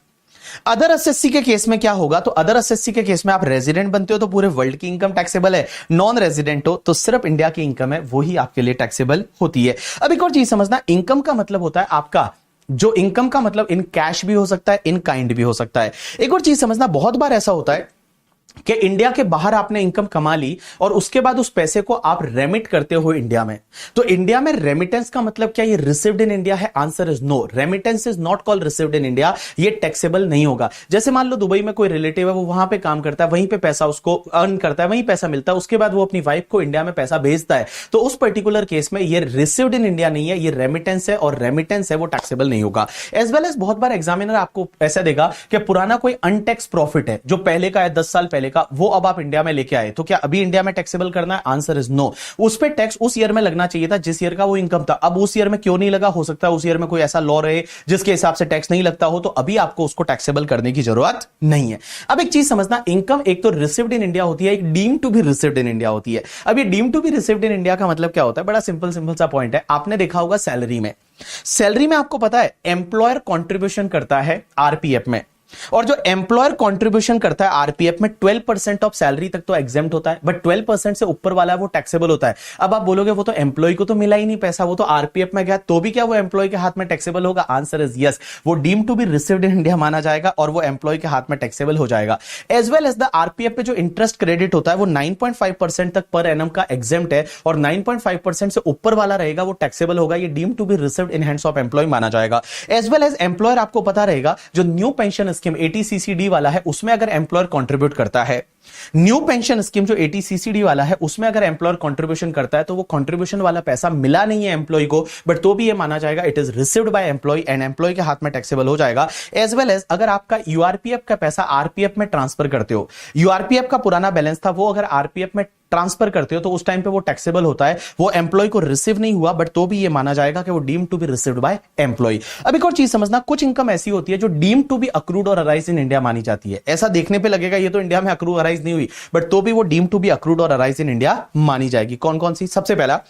अदर एसएससी के केस में क्या होगा, तो अदर एसएससी के केस में आप रेजिडेंट बनते हो तो पूरे वर्ल्ड की इनकम टैक्सेबल है, नॉन रेजिडेंट हो तो सिर्फ इंडिया की इनकम है वो ही आपके लिए टैक्सेबल होती है। अब एक और चीज समझना, इनकम का मतलब होता है आपका, जो इनकम का मतलब इन कैश भी हो सकता है, इन काइंड भी हो सकता है। एक और चीज समझना, बहुत बार ऐसा होता है कि इंडिया के बाहर आपने इनकम कमा ली और उसके बाद उस पैसे को आप रेमिट करते हो इंडिया में, तो इंडिया में रेमिटेंस का मतलब क्या, ये रिसीव्ड इन इंडिया है? Answer is no, remittance is not called received in India, ये टैक्सेबल नहीं होगा। जैसे मान लो दुबई में कोई रिलेटिव है, वो वहां पे काम करता है, वहीं पे पैसा उसको अर्न करता है, वहीं पैसा मिलता है, उसके बाद वो अपनी वाइफ को इंडिया में पैसा भेजता है, तो उस पर्टिकुलर केस में ये रिसीव्ड इन इंडिया नहीं है, ये रेमिटेंस है, और रेमिटेंस है वो टैक्सेबल नहीं होगा। एज वेल एज बहुत बार एग्जामिनर आपको ऐसा देगा कि पुराना कोई अनटैक्स प्रॉफिट है जो पहले का है, 10 साल पहले का, वो अब आप इंडिया में लेके आए, तो क्या अभी इंडिया में टैक्सेबल करना है? Answer is no. उस पे टैक्स उस ईयर में लगना चाहिए था जिस ईयर का वो इनकम था, अब उस ईयर में क्यों नहीं लगा? हो सकता है उस ईयर में कोई ऐसा लॉ रहे जिसके हिसाब से टैक्स नहीं लगता हो, तो अभी आपको उसको टैक्सेबल करने की जरूरत नहीं है। अब एक चीज समझना, इनकम एक तो रिसीव्ड इन इंडिया होती है, एक deemed to be received in India होती है। अब ये deemed to be received in India का मतलब क्या होता है? बड़ा सिंपल सा पॉइंट है, आपने देखा होगा सैलरी में आपको पता है एम्प्लॉयर कॉन्ट्रीब्यूशन करता है आरपीएफ में, और जो एम्प्लॉयर कंट्रीब्यूशन करता है आरपीएफ में 12% ऑफ सैलरी तक तो एग्जेम्प्ट होता है, बट 12% से ऊपर वाला है वो टैक्सेबल होता है। अब आप बोलोगे वो तो एम्प्लॉय को तो मिला ही नहीं पैसा, वो तो आरपीएफ में गया, तो भी क्या वो एम्प्लॉय के हाथ में टैक्सेबल होगा? आंसर इज यस, वो deem to be received in India माना जाएगा और वो एम्प्लॉय के हाथ में टैक्सेबल हो जाएगा। As well as the RPF पे जो इंटरेस्ट क्रेडिट होता है वो 9.5% तक पर एनम का एग्जेम्प्ट है, और 9.5% से ऊपर वाला रहेगा वो टैक्सेबल होगा, ये deem to be received in hands of employee माना जाएगा। एज वेल एज एम्प्लॉयर, आपको पता रहेगा जो न्यू पेंशन स्कीम 80CCD वाला है उसमें अगर एम्प्लॉयर कंट्रीब्यूट करता है, न्यू पेंशन स्कीम जो 80CCD वाला है उसमें अगर एम्प्लॉयर कंट्रीब्यूशन करता है, तो वो कंट्रीब्यूशन वाला पैसा मिला नहीं है एम्प्लॉय को, बट तो भी ये माना जाएगा it is received by employee and employee के हाथ में टैक्सेबल हो जाएगा। एज वेल एज अगर आपका यूआरपीएफ का पैसा आरपीएफ में ट्रांसफर करते हो, यूआरपीएफ का पुराना बैलेंस था वो अगर आरपीएफ में ट्रांसफर करते हो तो उस टाइम पे वो टैक्सेबल होता है, वो एम्प्लॉय को रिसीव नहीं हुआ, बट तो भी ये माना जाएगा कि वो deem to be received by employee. अब एक और चीज समझना, कुछ इनकम ऐसी होती है जो deem to be accrued or arise in India मानी जाती है। ऐसा देखने पे लगेगा ये तो इंडिया में अक्रू अराइज नहीं हुई, बट तो भी वो deem to be accrued or arise in India मानी जाएगी। कौन कौन सी? सबसे पहला,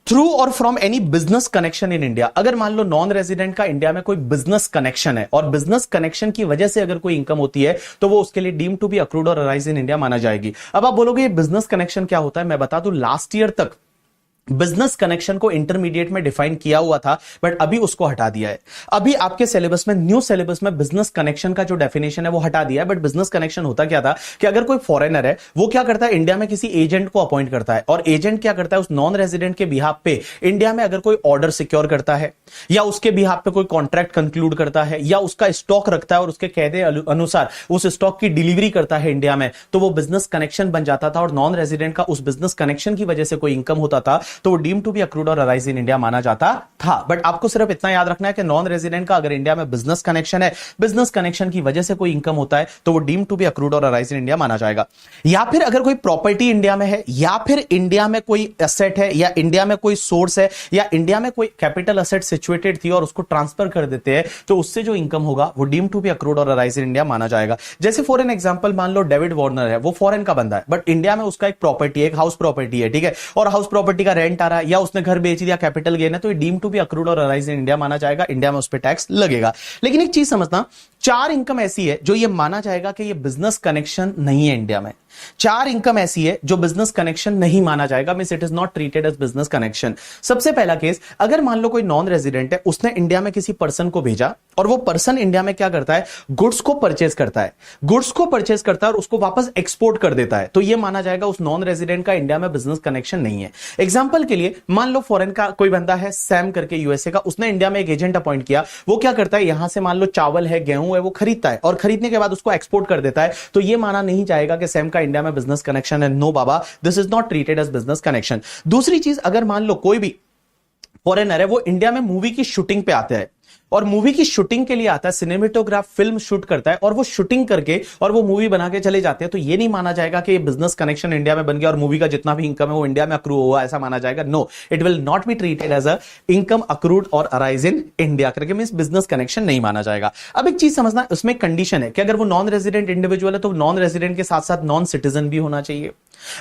थ्रू और from any business connection in India. अगर मान लो नॉन रेजिडेंट का इंडिया में कोई बिजनेस कनेक्शन है और बिजनेस कनेक्शन की वजह से अगर कोई इनकम होती है तो वो उसके लिए deem to be accrued or arise in India माना जाएगी। अब आप बोलोगे ये बिजनेस कनेक्शन क्या होता है? मैं बता दूं, लास्ट ईयर तक बिजनेस कनेक्शन को इंटरमीडिएट में डिफाइन किया हुआ था, बट अभी उसको हटा दिया है। अभी आपके सिलेबस में, न्यू सिलेबस में बिजनेस कनेक्शन का जो डेफिनेशन है वो हटा दिया है। बट बिजनेस कनेक्शन होता क्या था कि अगर कोई फॉरेनर है, वो क्या करता है, इंडिया में किसी एजेंट को अपॉइंट करता है, और एजेंट क्या करता है, उस नॉन रेजिडेंट के बिहाफ पे इंडिया में अगर कोई ऑर्डर सिक्योर करता है, या उसके बिहाफ पे कोई कॉन्ट्रैक्ट कंक्लूड करता है, या उसका स्टॉक रखता है और उसके कहने अनुसार उस स्टॉक की डिलीवरी करता है इंडिया में, तो वो बिजनेस कनेक्शन बन जाता था। और नॉन रेजिडेंट का उस बिजनेस कनेक्शन की वजह से कोई इनकम होता था, तो वो deem to be accrued or arise in India माना जाता था। बट आपको सिर्फ इतना याद रखना है कि नॉन रेजिडेंट का अगर इंडिया में बिजनेस कनेक्शन है, बिजनेस कनेक्शन की वजह से कोई इनकम होता है, तो वो deem to be accrued or arise in India माना जाएगा। या फिर अगर कोई प्रॉपर्टी इंडिया में है, या फिर इंडिया में कोई एसेट है, या इंडिया में कोई सोर्स है, या इंडिया में कोई कैपिटल एसेट सिचुएटेड थी और उसको ट्रांसफर कर देते हैं, तो उससे जो इनकम होगा वो deem to be accrued or arise in India माना जाएगा। जैसे फॉर एन एग्जांपल मान लो डेविड वार्नर है, वो फॉरेन का बंदा है, बट इंडिया में उसका एक प्रॉपर्टी है, एक हाउस प्रॉपर्टी है, ठीक है, और हाउस प्रॉपर्टी का रेंट आ रहा है, या उसने घर बेच दिया, कैपिटल गेन है, तो ये deem to be accrued or arise in India माना जाएगा। इंडिया में उस पर टैक्स लगेगा। लेकिन एक चीज समझना, 4 इनकम ऐसी है जो ये माना जाएगा कि ये बिजनेस कनेक्शन नहीं है इंडिया में। 4 इनकम ऐसी है जो बिजनेस कनेक्शन नहीं माना जाएगा, means it is not treated as business connection. सबसे पहला केस, अगर मान लो कोई नॉन रेजिडेंट है, उसने इंडिया में किसी पर्सन को भेजा, और वो पर्सन इंडिया में क्या करता है, गुड्स को परचेज करता है, गुड्स को परचेज करता है और उसको वापस एक्सपोर्ट कर देता है, तो ये माना जाएगा उस नॉन रेजिडेंट का इंडिया में बिजनेस कनेक्शन नहीं है। एग्जांपल के लिए मान लो फॉरेन का कोई बंदा है, सैम करके, यूएसए का, उसने इंडिया में एक एजेंट अपॉइंट किया, वो क्या करता है, यहां से मान लो चावल है, गेहूं है, वो खरीदता है, और खरीदने के बाद उसको एक्सपोर्ट कर देता है, तो ये माना नहीं जाएगा कि सैम का इंडिया में बिजनेस कनेक्शन है। नो बाबा, this is not treated as business connection. दूसरी चीज, अगर मान लो कोई भी फॉरेनर है, वो इंडिया में मूवी की शूटिंग पे आता है, और मूवी की शूटिंग के लिए आता है, सिनेमेटोग्राफ फिल्म शूट करता है, और वो शूटिंग करके और वो मूवी बना के चले जाते हैं, तो ये नहीं माना जाएगा कि ये बिजनेस कनेक्शन इंडिया में बन गया और मूवी का जितना भी इनकम है वो इंडिया में अक्रू हुआ, ऐसा माना जाएगा। No, it will not be treated as a income accrued or arise in India करके, मींस बिजनेस कनेक्शन नहीं माना जाएगा। अब एक चीज समझना, उसमें कंडीशन है कि अगर वो नॉन रेजिडेंट इंडिविजुअल है, तो नॉन रेजिडेंट के साथ साथ नॉन सिटीजन भी होना चाहिए।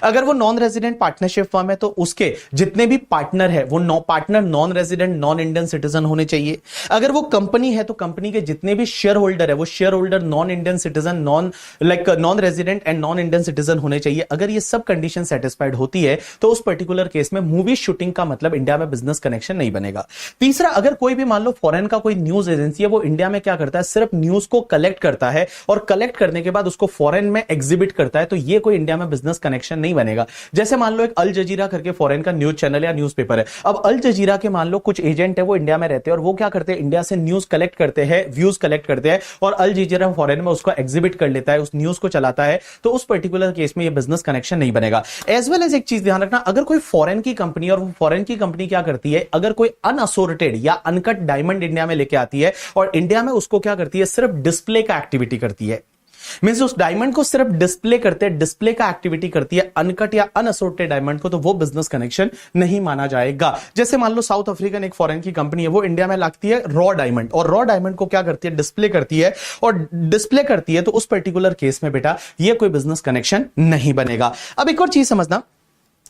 अगर वो नॉन रेजिडेंट पार्टनरशिप फर्म है, तो उसके जितने भी पार्टनर है वो partner non resident non Indian citizen होने चाहिए। अगर वो कंपनी है, तो कंपनी के जितने भी शेयर होल्डर है, वो share holder non Indian citizen, non resident and non Indian citizen होने चाहिए। अगर ये सब कंडीशन सेटिस्फाइड होती है, तो उस पर्टिकुलर केस में मूवी शूटिंग का मतलब इंडिया में बिजनेस कनेक्शन नहीं बनेगा। तीसरा, अगर कोई भी मान लो फॉरेन का कोई न्यूज एजेंसी है, वो इंडिया में क्या करता है, सिर्फ न्यूज को कलेक्ट करता है, और कलेक्ट करने के बाद उसको फॉरेन में एग्जिबिट करता है, तो ये कोई इंडिया में बिजनेस कनेक्शन नहीं बनेगा। जैसे मान लो एक अल जजीरा करके फॉरेन का न्यूज चैनल या न्यूज़पेपर है। अब अल जजीरा के मान लो कुछ एजेंट है, वो इंडिया में रहते हैं, और वो क्या करते हैं, इंडिया से न्यूज कलेक्ट करते हैं, व्यूज कलेक्ट करते हैं, और अल जजीरा फॉरेन में उसको एग्जिबिट कर लेता है, उस न्यूज को चलाता है, तो उस पर्टिकुलर केस में ये बिजनेस कनेक्शन नहीं बनेगा। एज वेल एज एक चीज ध्यान रखना, अगर कोई फॉरेन की कंपनी, और वो फॉरेन की कंपनी क्या करती है, अगर कोई अनअसोर्टेड या अनकट डायमंड इंडिया में लेके आती है, और इंडिया में उसको क्या करती है, सिर्फ डिस्प्ले का एक्टिविटी करती है, मींस उस डायमंड को सिर्फ डिस्प्ले करते हैं, डिस्प्ले का एक्टिविटी करती है अनकट या अनअसोर्टेड डायमंड को, तो वो बिजनेस कनेक्शन नहीं माना जाएगा। जैसे मान लो साउथ अफ्रीकन एक फॉरेन की कंपनी है, वो इंडिया में लाती है रॉ डायमंड, और रॉ डायमंड को क्या करती है, डिस्प्ले करती है, और डिस्प्ले करती है, तो उस पर्टिकुलर केस में बेटा ये कोई बिजनेस कनेक्शन नहीं बनेगा। अब एक और चीज समझना,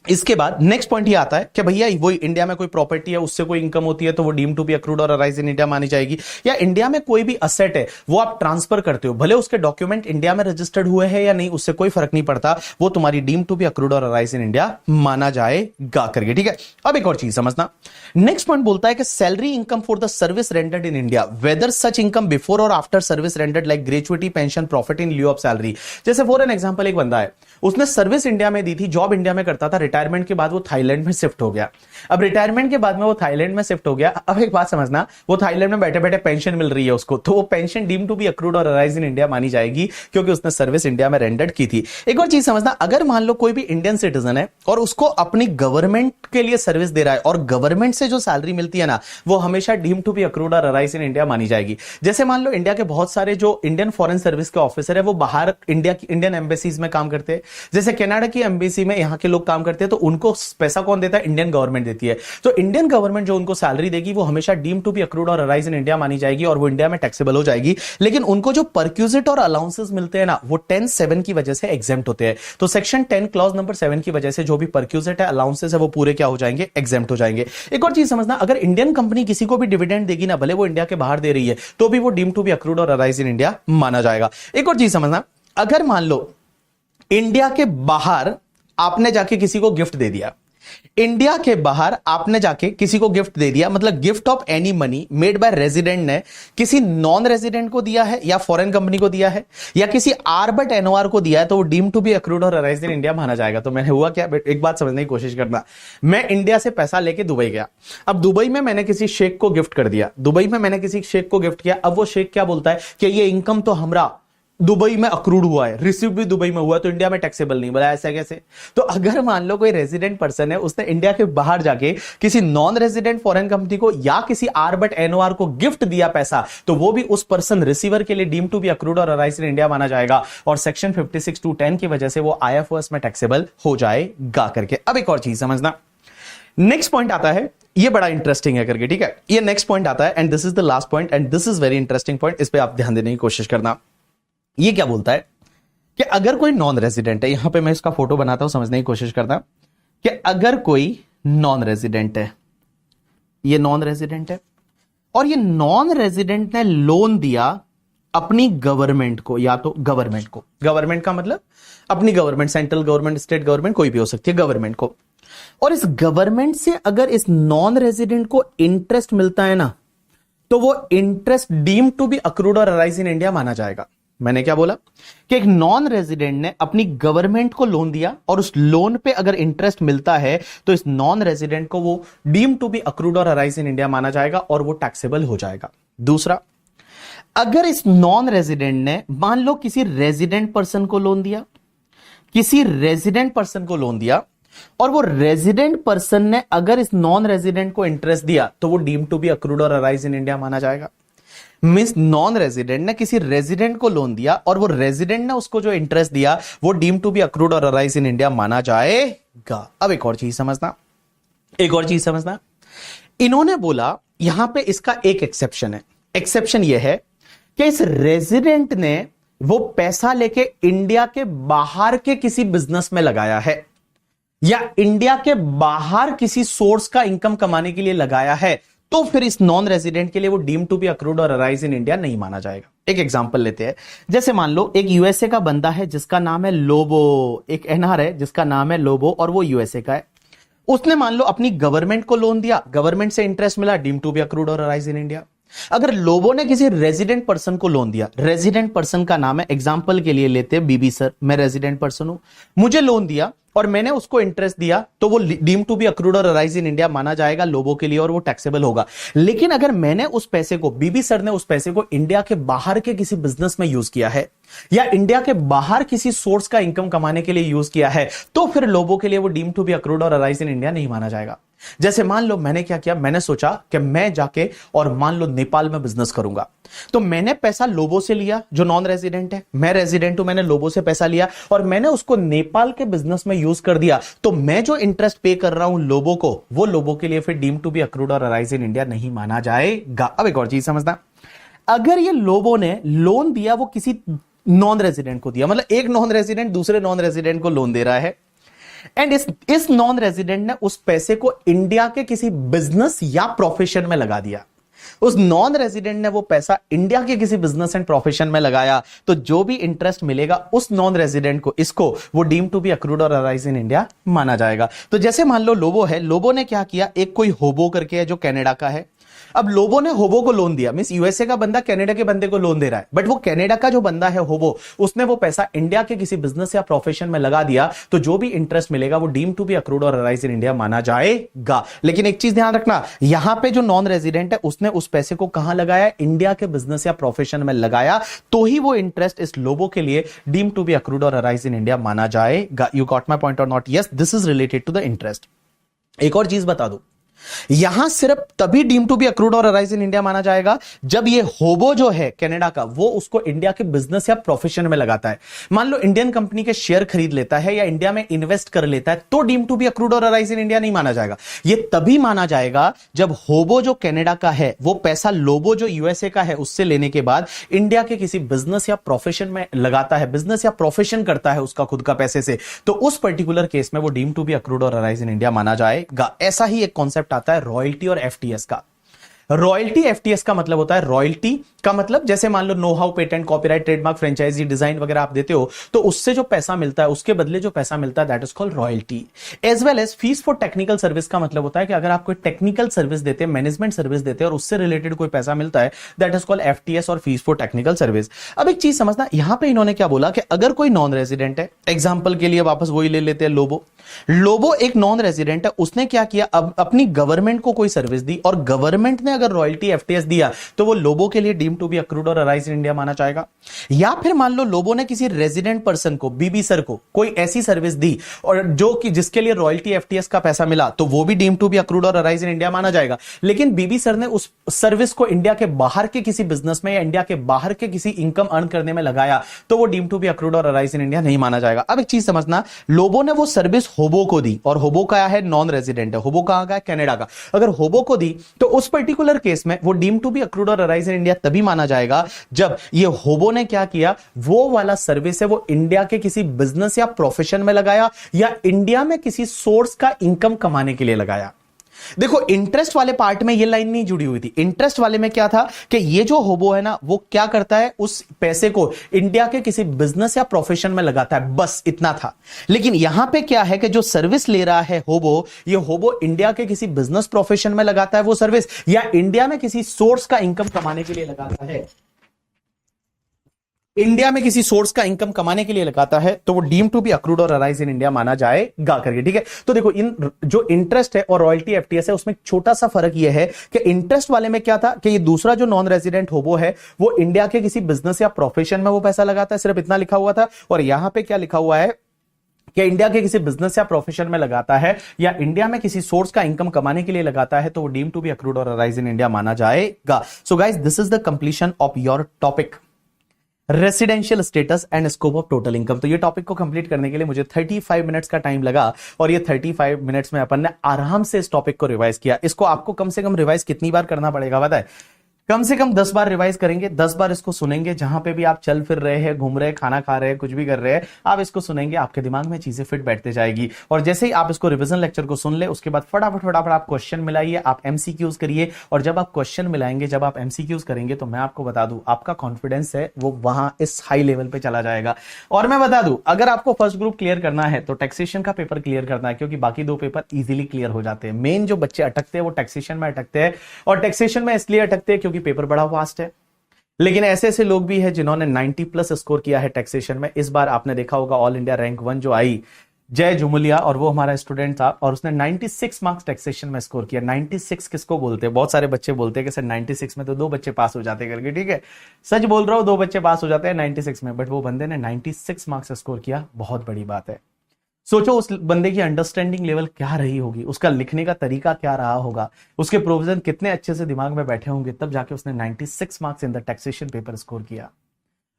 इसके बाद नेक्स्ट पॉइंट ये आता है कि भैया वो इंडिया में कोई प्रॉपर्टी है, उससे कोई इनकम होती है, तो वो deem to be accrued or arise in India मानी जाएगी। या इंडिया में कोई भी असेट है, वो आप ट्रांसफर करते हो, भले उसके डॉक्यूमेंट इंडिया में रजिस्टर्ड हुए हैं या नहीं, उससे कोई फर्क नहीं पड़ता, वो तुम्हारी deem to be accrued or arise in India माना जाएगा करके, ठीक है। अब एक और चीज समझना, नेक्स्ट पॉइंट बोलता है कि salary income for the service rendered in India, whether such income before और after service rendered like gratuity, pension, profit in lieu of salary. जैसे फॉर एन एग्जांपल, एक बंदा है, उसने सर्विस इंडिया में दी थी, जॉब इंडिया में करता था, रिटायरमेंट के बाद वो थाईलैंड में शिफ्ट हो गया। अब रिटायरमेंट के बाद में वो थाईलैंड में शिफ्ट हो गया। अब एक बात समझना, वो थाईलैंड में बैठे बैठे पेंशन मिल रही है उसको, तो वो pension deem to be accrued or arise in India मानी जाएगी, क्योंकि उसने सर्विस इंडिया में रेंडर्ड की थी। एक और चीज समझना, अगर मान लो कोई भी इंडियन सिटीजन है और उसको अपनी गवर्नमेंट के लिए सर्विस दे रहा है, और गवर्नमेंट से जो सैलरी मिलती है ना, वो हमेशा deem to be accrued or arise in India मानी जाएगी। जैसे मान लो इंडिया के बहुत सारे जो इंडियन फॉरेन सर्विस के ऑफिसर है, वो बाहर इंडिया की इंडियन एम्बेसीज में काम करते हैं। जैसे कनाडा की एम्बेसी में यहाँ के लोग काम करते हैं, तो उनको पैसा कौन देता है, इंडियन गवर्नमेंट देती है। तो इंडियन गवर्नमेंट जो उनको सैलरी देगी, वो हमेशा deem to be accrued or arise in India मानी जाएगी, और वो इंडिया में टैक्सेबल हो जाएगी। लेकिन उनको जो परक्यूजिट और अलाउंसेस मिलते हैं ना, वो 10(7) की वजह से एग्जेम्प्ट होते हैं। तो सेक्शन 10 क्लॉज नंबर 7 की वजह से जो भी परक्यूजिट है, अलाउंसेस है, वो पूरे क्या हो जाएंगे, एग्जेम्प्ट हो जाएंगे। एक और चीज समझना, अगर इंडियन कंपनी किसी को भी डिविडेंड देगी ना, भले वो इंडिया के बाहर दे रही है, तो भी वो deem to be accrued or arise in India माना जाएगा। एक और चीज समझना, अगर मान लो इंडिया के बाहर आपने जाके किसी को गिफ्ट दे दिया, इंडिया के बाहर आपने जाके किसी को गिफ्ट दे दिया, मतलब gift of any money made by resident ने किसी नॉन रेजिडेंट को दिया है या फॉरेन कंपनी को दिया है या किसी आर बट एनओआर को दिया है, तो वो डीम टू बी अक्रूड और अराइज्ड इन इंडिया माना जाएगा। तो मैंने हुआ क्या, एक बात समझने की कोशिश करना। मैं इंडिया से पैसा लेके दुबई गया, अब दुबई में मैंने किसी शेख को गिफ्ट कर दिया, दुबई में मैंने किसी शेख को गिफ्ट किया। अब वो शेख क्या बोलता है कि ये इनकम तो हमरा दुबई में अक्रूड हुआ है, रिसीव भी दुबई में हुआ, तो इंडिया में टैक्सेबल नहीं। बोला ऐसा कैसे? तो अगर मान लो कोई रेजिडेंट पर्सन है, उसने इंडिया के बाहर जाके किसी नॉन रेजिडेंट फॉरेन कंपनी को या किसी आर बट एनओआर को गिफ्ट दिया पैसा, तो वो भी उस पर्सन रिसीवर के लिए डीम टू बी अक्रूड और अराइज्ड इन इंडिया माना जाएगा, और सेक्शन 56(2)(10) की वजह से वो आईएफओएस में टैक्सेबल हो जाएगा करके। अब एक और चीज समझना, नेक्स्ट पॉइंट आता है, ये बड़ा इंटरेस्टिंग है करके, ठीक है। ये नेक्स्ट पॉइंट आता है and this is the last point and this is very interesting point, इस पे आप ध्यान देने की कोशिश करना। ये क्या बोलता है कि अगर कोई नॉन रेजिडेंट है, यहां पे मैं इसका फोटो बनाता हूं, समझने की कोशिश करता कि अगर कोई नॉन रेजिडेंट है, ये नॉन रेजिडेंट है और ये नॉन रेजिडेंट ने लोन दिया अपनी गवर्नमेंट को, या तो गवर्नमेंट को, गवर्नमेंट का मतलब अपनी government, central government, state government, कोई भी हो सकती है, गवर्नमेंट को, और इस गवर्नमेंट से अगर इस नॉन रेजिडेंट को इंटरेस्ट मिलता है ना, तो वो interest deem to be accrued or arise in India माना जाएगा। मैंने क्या बोला कि एक नॉन रेजिडेंट ने अपनी गवर्नमेंट को लोन दिया और उस लोन पे अगर इंटरेस्ट मिलता है तो इस नॉन रेजिडेंट को वो deem to be accrued or arise in India माना जाएगा और वो टैक्सेबल हो जाएगा। दूसरा, अगर इस नॉन रेजिडेंट ने मान लो किसी रेजिडेंट पर्सन को लोन दिया, किसी रेजिडेंट पर्सन को लोन दिया और वो रेजिडेंट पर्सन ने अगर इस नॉन रेजिडेंट को इंटरेस्ट दिया, तो वो deem to be accrued or arise in India माना जाएगा। मींस नॉन रेजिडेंट ने किसी रेजिडेंट को लोन दिया और वो रेजिडेंट ने उसको जो इंटरेस्ट दिया वो deem to be accrued or arise in India माना जाएगा। अब एक और चीज समझना, एक और चीज समझना, इन्होंने बोला यहां पे इसका एक एक्सेप्शन है। एक्सेप्शन यह है कि इस रेजिडेंट ने वो पैसा लेके इंडिया के बाहर के किसी बिजनेस में लगाया है या इंडिया के बाहर किसी सोर्स का इनकम कमाने के लिए लगाया है, तो फिर इस नॉन रेजिडेंट के लिए वो deem to be accrued or arise in India नहीं माना जाएगा। एक एग्जांपल लेते हैं, जैसे मान लो एक यूएसए का बंदा है जिसका नाम है लोबो, एक एनआर है जिसका नाम है लोबो और वो यूएसए का है। उसने मान लो अपनी गवर्नमेंट को लोन दिया, गवर्नमेंट से इंटरेस्ट मिला, deem to be accrued or arise in India. अगर लोबो ने किसी रेजिडेंट पर्सन को लोन दिया, रेजिडेंट पर्सन का नाम है, एग्जांपल के लिए लेते हैं बीबी सर, मैं रेजिडेंट पर्सन हूं, मुझे लोन दिया और मैंने उसको इंटरेस्ट दिया, तो वो deem to be accrued or arise in India माना जाएगा लोबो के लिए और वो टैक्सेबल होगा। लेकिन अगर मैंने उस पैसे को, बीबी सर ने उस पैसे को इंडिया के बाहर के किसी बिजनेस में यूज किया है या इंडिया के बाहर किसी सोर्स का इनकम कमाने के लिए यूज किया है, तो फिर लोबो के लिए वो deem to be accrued or arise in India नहीं माना जाएगा। जैसे मान लो मैंने क्या किया, मैंने सोचा कि मैं जाके और मान लो नेपाल में बिजनेस करूंगा, तो मैंने पैसा लोबो से लिया जो नॉन रेजिडेंट है, मैं रेजिडेंट हूं, मैंने लोबो से पैसा लिया और मैंने उसको नेपाल के बिजनेस में यूज कर दिया, तो मैं जो इंटरेस्ट पे कर रहा हूं लोबो को, वो लोबो के लिए फिर deem to be accrued or arise in India नहीं माना जाएगा। अब एक और चीज समझना, अगर ये लोबो ने लोन दिया वो किसी नॉन रेजिडेंट को दिया, मतलब एक नॉन रेजिडेंट दूसरे नॉन रेजिडेंट को लोन दे रहा है एंड इस नॉन रेजिडेंट ने उस पैसे को इंडिया के किसी बिजनेस या प्रोफेशन में लगा दिया, उस नॉन रेजिडेंट ने वो पैसा इंडिया के किसी बिजनेस एंड प्रोफेशन में लगाया, तो जो भी इंटरेस्ट मिलेगा उस नॉन रेजिडेंट को, इसको वो deem to be accrued or arise in India माना जाएगा। तो जैसे मान लो लोबो है, लोबो ने क्या किया, एक कोई होबो करके है जो कनाडा का है, अब लोबो ने होबो को लोन दिया, मींस यूएसए का बंदा कनाडा के बंदे को लोन दे रहा है, बट वो कनाडा का जो बंदा है होबो, उसने वो पैसा इंडिया के किसी बिजनेस या प्रोफेशन में लगा दिया, तो जो भी इंटरेस्ट मिलेगा वो deem to be accrued or arise in India माना जाएगा। लेकिन एक चीज ध्यान रखना, यहां पे जो नॉन रेजिडेंट है उसने उस पैसे को कहां लगाया, इंडिया के बिजनेस या प्रोफेशन में लगाया, तो ही वो इंटरेस्ट इस लोबो के लिए deem to be accrued or arise in India माना जाएगा। You got my point or not? Yes, this is related to the interest. एक और चीज बता दूं, यहां सिर्फ तभी deem to be accrued or arise in India माना जाएगा जब ये होबो जो है कनाडा का, वो उसको इंडिया के बिजनेस या प्रोफेशन में लगाता है। मान लो इंडियन कंपनी के शेयर खरीद लेता है या इंडिया में इन्वेस्ट कर लेता है, तो deem to be accrued or arise in India नहीं माना जाएगा। ये तभी माना जाएगा जब होबो जो कनाडा का है वो पैसा लोबो जो यूएसए का है उससे लेने के बाद इंडिया के किसी बिजनेस या प्रोफेशन में लगाता है, बिजनेस या प्रोफेशन करता है उसका खुद का पैसे से, तो उस पर्टिकुलर केस में वो deem to be accrued or arise in India माना जाएगा। ऐसा ही एक कॉन्सेप्ट आता है रॉयल्टी और एफटीएस का। रॉयल्टी एफटीएस का मतलब होता है, रॉयल्टी का मतलब जैसे मान लो know how, patent, copyright, trademark, franchisee, design वगैरह आप देते हो, तो उससे जो पैसा मिलता है, उसके बदले जो पैसा मिलता है, that is called royalty. As well as fees for technical service का मतलब होता है कि अगर आप कोई टेक्निकल सर्विस देते हैं, मैनेजमेंट सर्विस देते हैं और उससे रिलेटेड कोई पैसा मिलता है, दैट इज कॉल्ड एफटीएस और फीस फॉर टेक्निकल सर्विस। अब एक चीज समझना, यहां पे इन्होंने क्या बोला कि अगर कोई नॉन रेजिडेंट है, एग्जांपल के लिए वापस वही ले लेते हैं, लोबो। लोबो एक नॉन रेजिडेंट है, उसने क्या किया, अब अपनी गवर्नमेंट को कोई सर्विस दी और गवर्नमेंट ने अगर रॉयल्टी एफटीएस दिया, तो वो लोबो के लिए deem to be accrued or arise in India माना जाएगा। या फिर मान लो लोबो ने किसी रेजिडेंट पर्सन को, बीबी सर को कोई ऐसी सर्विस दी और जो कि जिसके लिए रॉयल्टी एफटीएस का पैसा मिला, तो वो भी deem to be accrued or arise in India माना जाएगा। लेकिन बीबी सर ने उस सर्विस को इंडिया के बाहर के किसी बिजनेस में या इंडिया के बाहर के किसी इनकम अर्न करने में लगाया, तो वो deem to be accrued or arise in India नहीं माना जाएगा। अब एक चीज समझना, लोबो ने वो सर्विस होबो को दी, और होबो का है नॉन रेजिडेंट है, होबो कहां का है, कनाडा का। अगर होबो को दी तो उस पर्टिकुलर केस में वो deem to be accrued or arise in India तभी माना जाएगा जब ये होबो ने क्या किया, वो वाला सर्विस है वो इंडिया के किसी बिजनेस या प्रोफेशन में लगाया या इंडिया में किसी सोर्स का इनकम कमाने के लिए लगाया। देखो इंटरेस्ट वाले पार्ट में ये लाइन नहीं जुड़ी हुई थी। इंटरेस्ट वाले में क्या था कि ये जो होबो है ना, वो क्या करता है, उस पैसे को इंडिया के किसी बिजनेस या प्रोफेशन में लगाता है, बस इतना था। लेकिन यहां पे क्या है कि जो सर्विस ले रहा है होबो, ये होबो इंडिया के किसी बिजनेस प्रोफेशन में लगाता है वो सर्विस, या इंडिया में किसी सोर्स का इनकम कमाने के लिए लगाता है, इंडिया में किसी सोर्स का इनकम कमाने के लिए लगाता है, तो वो deem to be accrued or arise in India माना जाएगा करके। ठीक है, तो देखो इन जो इंटरेस्ट है और रॉयल्टी एफटीएस है, उसमें छोटा सा फर्क ये है कि इंटरेस्ट वाले में क्या था कि ये दूसरा जो नॉन रेजिडेंट होबो है, वो इंडिया के किसी बिजनेस या प्रोफेशन में वो पैसा लगाता है, सिर्फ इतना लिखा हुआ था। और यहां पे क्या लिखा हुआ है कि इंडिया के किसी बिजनेस या प्रोफेशन में लगाता है या इंडिया में किसी सोर्स का इनकम कमाने के लिए लगाता है, तो वो deem to be accrued or arise in India माना जाएगा। So guys, this is the completion of your topic residential status and scope of total income. तो ये टॉपिक को कंप्लीट करने के लिए मुझे 35 मिनट्स का टाइम लगा और ये 35 मिनट्स में अपन ने आराम से इस टॉपिक को रिवाइज किया। इसको आपको कम से कम रिवाइज कितनी बार करना पड़ेगा पता है? कम से कम 10 बार रिवाइज करेंगे, 10 बार इसको सुनेंगे। जहां पे भी आप चल फिर रहे हैं, घूम रहे हैं, खाना खा रहे हैं, कुछ भी कर रहे हैं, आप इसको सुनेंगे, आपके दिमाग में चीजें फिट बैठते जाएगी। और जैसे ही आप इसको रिवीजन लेक्चर को सुन ले, उसके बाद फटाफट आप क्वेश्चन मिलाइए, आप एमसीक्यूज करिए। और जब आप क्वेश्चन मिलाएंगे, जब आप एमसीक्यूज करेंगे, तो मैं आपको बता दूं, आपका कॉन्फिडेंस है वो वहां इस हाई लेवल पे चला जाएगा। और मैं बता दूं, अगर आपको फर्स्ट ग्रुप क्लियर करना है तो टैक्सेशन का पेपर क्लियर करना है, क्योंकि बाकी दो पेपर इजीली क्लियर हो जाते हैं। मेन जो बच्चे अटकते हैं वो टैक्सेशन में अटकते हैं, और टैक्सेशन में इसलिए अटकते हैं क्योंकि पेपर बड़ा वास्ट है। लेकिन ऐसे ऐसे लोग भी हैं जिन्होंने 90 प्लस स्कोर किया है टैक्सेशन में। इस बार आपने देखा होगा ऑल इंडिया रैंक 1 जो आई, जय जुमुलिया, और वो हमारा स्टूडेंट था और उसने 96 मार्क्स टैक्सेशन में स्कोर किया। 96 किसको बोलते हैं? बहुत सारे बच्चे बोलते हैं कि सर 96 में तो 2 बच्चे पास हो जाते करके। ठीक है, सच बोल रहा हूं, 2 बच्चे पास हो जाते हैं 96 में, बट वो बंदे ने 96 मार्क्स स्कोर किया, बहुत बड़ी बात है। सोचो उस बंदे की अंडरस्टैंडिंग लेवल क्या रही होगी, उसका लिखने का तरीका क्या रहा होगा, उसके प्रोविजन कितने अच्छे से दिमाग में बैठे होंगे, तब जाके उसने 96 marks in the taxation paper score किया।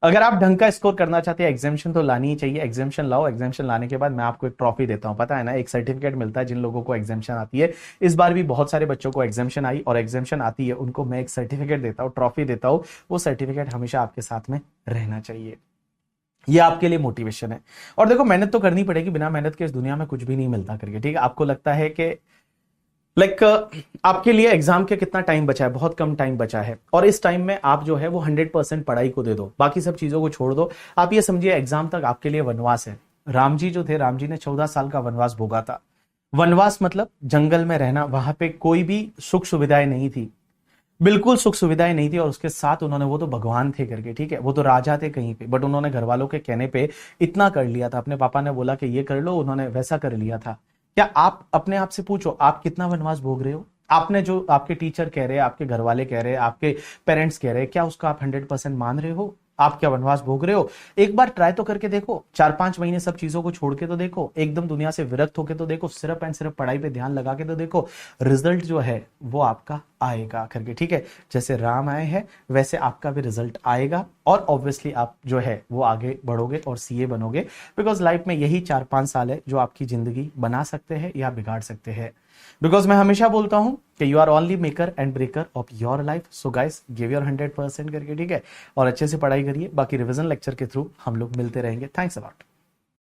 अगर आप ढंग का स्कोर करना चाहते हैं, एग्जामिशन तो लानी ही चाहिए। एग्जामिशन लाओ, एग्जामिशन लाने के बाद मैं आपको एक ट्रॉफी देता हूं, पता है ना, एक सर्टिफिकेट मिलता है जिन लोगों को एग्जामिशन आती है। इस बार भी बहुत सारे बच्चों को एग्जामिशन आई और एग्जामिशन आती है, उनको मैं एक सर्टिफिकेट देता हूं, ट्रॉफी देता हूं। वो सर्टिफिकेट हमेशा आपके साथ में रहना चाहिए, ये आपके लिए मोटिवेशन है। और देखो, मेहनत तो करनी पड़ेगी, बिना मेहनत के इस दुनिया में कुछ भी नहीं मिलता करके। ठीक है, आपको लगता है कि आपके लिए एग्जाम के कितना टाइम बचा है? बहुत कम टाइम बचा है, और इस टाइम में आप जो है वो 100% पढ़ाई को दे दो, बाकी सब चीजों को छोड़ दो। आप ये समझिए एग्जाम तक आपके लिए वनवास है। राम जी जो थे, राम जी ने 14 साल का वनवास भोगा था। वनवास मतलब जंगल में रहना, वहां पे कोई भी सुख सुविधाएं नहीं थी, बिल्कुल सुख सुविधाएं नहीं थी, और उसके साथ उन्होंने, वो तो भगवान थे करके, ठीक है, वो तो राजा थे कहीं पे, बट उन्होंने घर वालों के कहने पे इतना कर लिया था। अपने पापा ने बोला कि ये कर लो, उन्होंने वैसा कर लिया था। क्या आप अपने आप से पूछो, आप कितना वनवास भोग रहे हो? आपने जो आपके टीचर कह रहे हैं, आपके घर वाले कह रहे हैं, आपके पेरेंट्स कह रहे हैं, क्या उसका आप 100% मान रहे हो? आप क्या वनवास भोग रहे हो? एक बार ट्राई तो करके देखो, 4-5 महीने सब चीजों को छोड़ के तो देखो, एकदम दुनिया से विरक्त होके तो देखो, सिर्फ एंड सिर्फ पढ़ाई पे ध्यान लगा के तो देखो, रिजल्ट जो है वो आपका आएगा करके। ठीक है, जैसे राम आए हैं वैसे आपका भी रिजल्ट आएगा, और ऑब्वियसली आप जो है वो आगे बढ़ोगे और सीए बनोगे, बिकॉज लाइफ में यही 4-5 साल है जो आपकी जिंदगी बना सकते हैं या बिगाड़ सकते हैं। बिकॉज मैं हमेशा बोलता हूं कि you are only maker and breaker of your life. So guys, give your 100% करके। ठीक है, और अच्छे से पढ़ाई करिए, बाकी रिवीजन लेक्चर के थ्रू हम लोग मिलते रहेंगे। Thanks a lot.